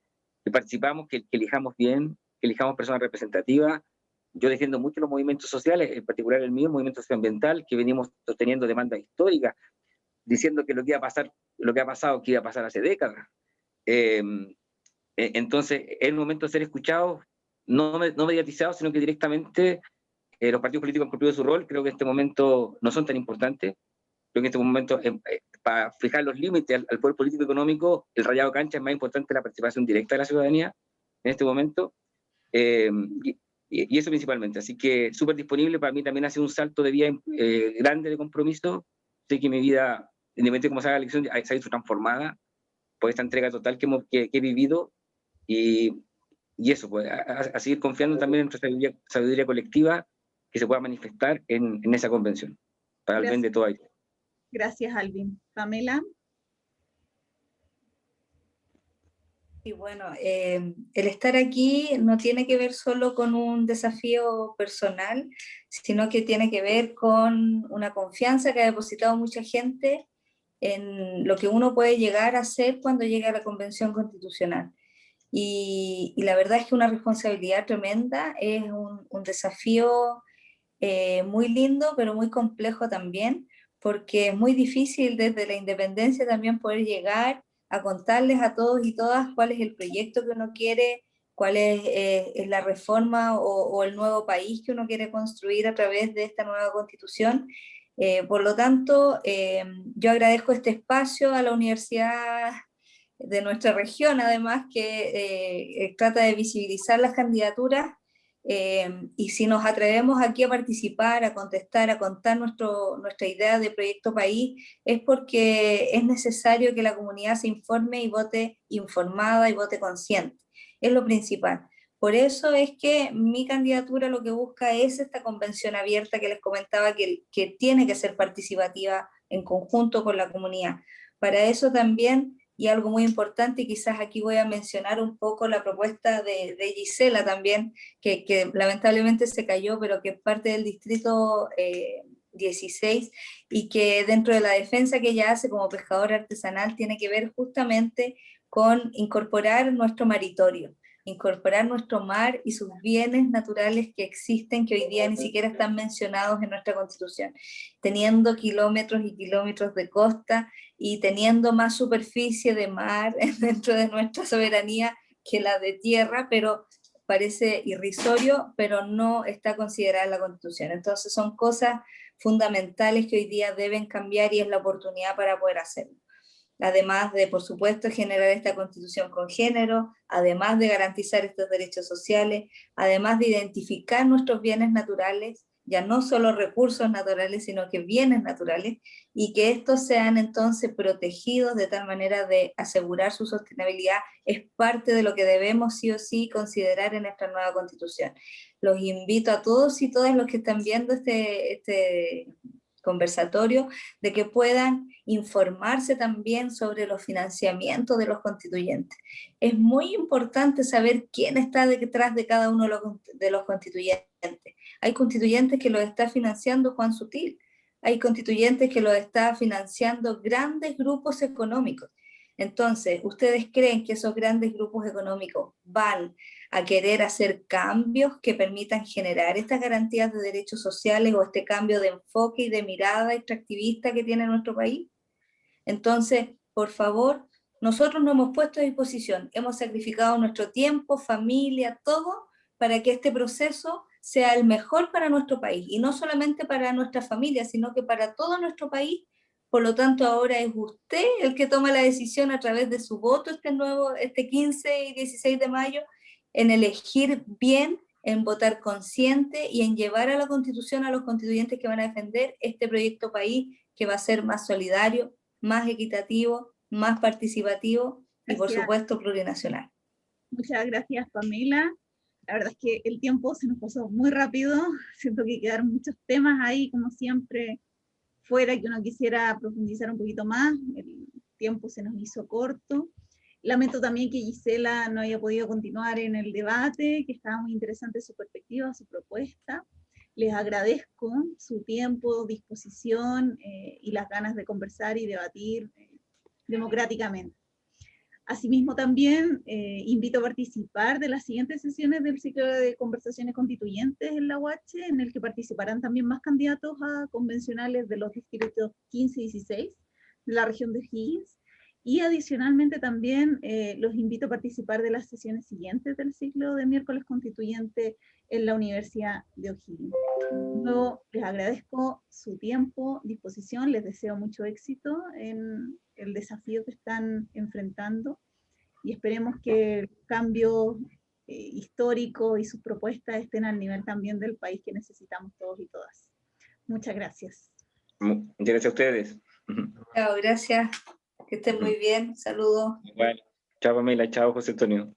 Speaker 3: participamos, que elijamos bien, que elijamos personas representativas. Yo defiendo mucho los movimientos sociales, en particular el mío, el movimiento socioambiental, que venimos sosteniendo demandas históricas, diciendo que lo que iba a pasar, lo que ha pasado, que iba a pasar hace décadas. Entonces, es el momento de ser escuchados, no mediatizados, sino que directamente los partidos políticos han cumplido su rol. Creo que en este momento no son tan importantes. Creo que en este momento, para fijar los límites al poder político económico, el rayado de cancha es más importante la participación directa de la ciudadanía en este momento, y eso principalmente. Así que súper disponible. Para mí también ha sido un salto de vida grande de compromiso. Sé que mi vida, independientemente de cómo salga la elección, se ha visto transformada por esta entrega total que he vivido, y eso, pues, a seguir confiando también en nuestra sabiduría colectiva que se pueda manifestar en esa convención, para el bien de todo Haití.
Speaker 1: Gracias, Alvin. Pamela.
Speaker 7: Y bueno, el estar aquí no tiene que ver solo con un desafío personal, sino que tiene que ver con una confianza que ha depositado mucha gente en lo que uno puede llegar a hacer cuando llegue a la Convención Constitucional. Y la verdad es que una responsabilidad tremenda, es un desafío muy lindo, pero muy complejo también, porque es muy difícil desde la independencia también poder llegar a contarles a todos y todas cuál es el proyecto que uno quiere, cuál es la reforma o el nuevo país que uno quiere construir a través de esta nueva constitución. Por lo tanto, yo agradezco este espacio a la universidad de nuestra región, además, que trata de visibilizar las candidaturas, y si nos atrevemos aquí a participar, a contestar, a contar nuestra idea de proyecto país, es porque es necesario que la comunidad se informe y vote informada y vote consciente. Es lo principal. Por eso es que mi candidatura lo que busca es esta convención abierta que les comentaba, que tiene que ser participativa en conjunto con la comunidad. Para eso también, y algo muy importante, y quizás aquí voy a mencionar un poco la propuesta de Gisela también, que lamentablemente se cayó, pero que es parte del distrito 16, y que dentro de la defensa que ella hace como pescadora artesanal tiene que ver justamente con incorporar nuestro maritorio, incorporar nuestro mar y sus bienes naturales que existen, que hoy día ni siquiera están mencionados en nuestra Constitución, teniendo kilómetros y kilómetros de costa y teniendo más superficie de mar dentro de nuestra soberanía que la de tierra, pero parece irrisorio, pero no está considerada en la Constitución. Entonces son cosas fundamentales que hoy día deben cambiar, y es la oportunidad para poder hacerlo. Además de, por supuesto, generar esta constitución con género, además de garantizar estos derechos sociales, además de identificar nuestros bienes naturales, ya no solo recursos naturales, sino que bienes naturales, y que estos sean entonces protegidos de tal manera de asegurar su sostenibilidad, es parte de lo que debemos sí o sí considerar en esta nueva constitución. Los invito a todos y todas los que están viendo este conversatorio, de que puedan informarse también sobre los financiamientos de los constituyentes. Es muy importante saber quién está detrás de cada uno de los constituyentes. Hay constituyentes que los está financiando Juan Sutil, hay constituyentes que los está financiando grandes grupos económicos. Entonces, ¿ustedes creen que esos grandes grupos económicos van a querer hacer cambios que permitan generar estas garantías de derechos sociales, o este cambio de enfoque y de mirada extractivista que tiene nuestro país? Entonces, por favor, nosotros nos hemos puesto a disposición, hemos sacrificado nuestro tiempo, familia, todo, para que este proceso sea el mejor para nuestro país, y no solamente para nuestra familia, sino que para todo nuestro país. Por lo tanto, ahora es usted el que toma la decisión a través de su voto este 15 y 16 de mayo, en elegir bien en votar consciente y en llevar a la Constitución a los constituyentes que van a defender este proyecto país que va a ser más solidario, más equitativo, más participativo y por supuesto plurinacional.
Speaker 1: Muchas gracias, Pamela. La verdad es que el tiempo se nos pasó muy rápido. Siento que quedaron muchos temas ahí, como siempre, fuera, que uno quisiera profundizar un poquito más. El tiempo se nos hizo corto. Lamento también que Gisela no haya podido continuar en el debate, que estaba muy interesante su perspectiva, su propuesta. Les agradezco su tiempo, disposición y las ganas de conversar y debatir democráticamente. Asimismo, también invito a participar de las siguientes sesiones del ciclo de conversaciones constituyentes en la UH, en el que participarán también más candidatos a convencionales de los distritos 15 y 16 de la región de O'Higgins. Y adicionalmente también los invito a participar de las sesiones siguientes del ciclo de miércoles constituyente en la Universidad de O'Higgins. Yo les agradezco su tiempo, disposición, les deseo mucho éxito en el desafío que están enfrentando y esperemos que el cambio histórico y sus propuestas estén al nivel también del país que necesitamos todos y todas. Muchas gracias.
Speaker 3: Muchas gracias a ustedes.
Speaker 7: Chao, gracias. Que estén muy bien. Saludos.
Speaker 3: Igual. Chao, Pamela. Chao, José Antonio.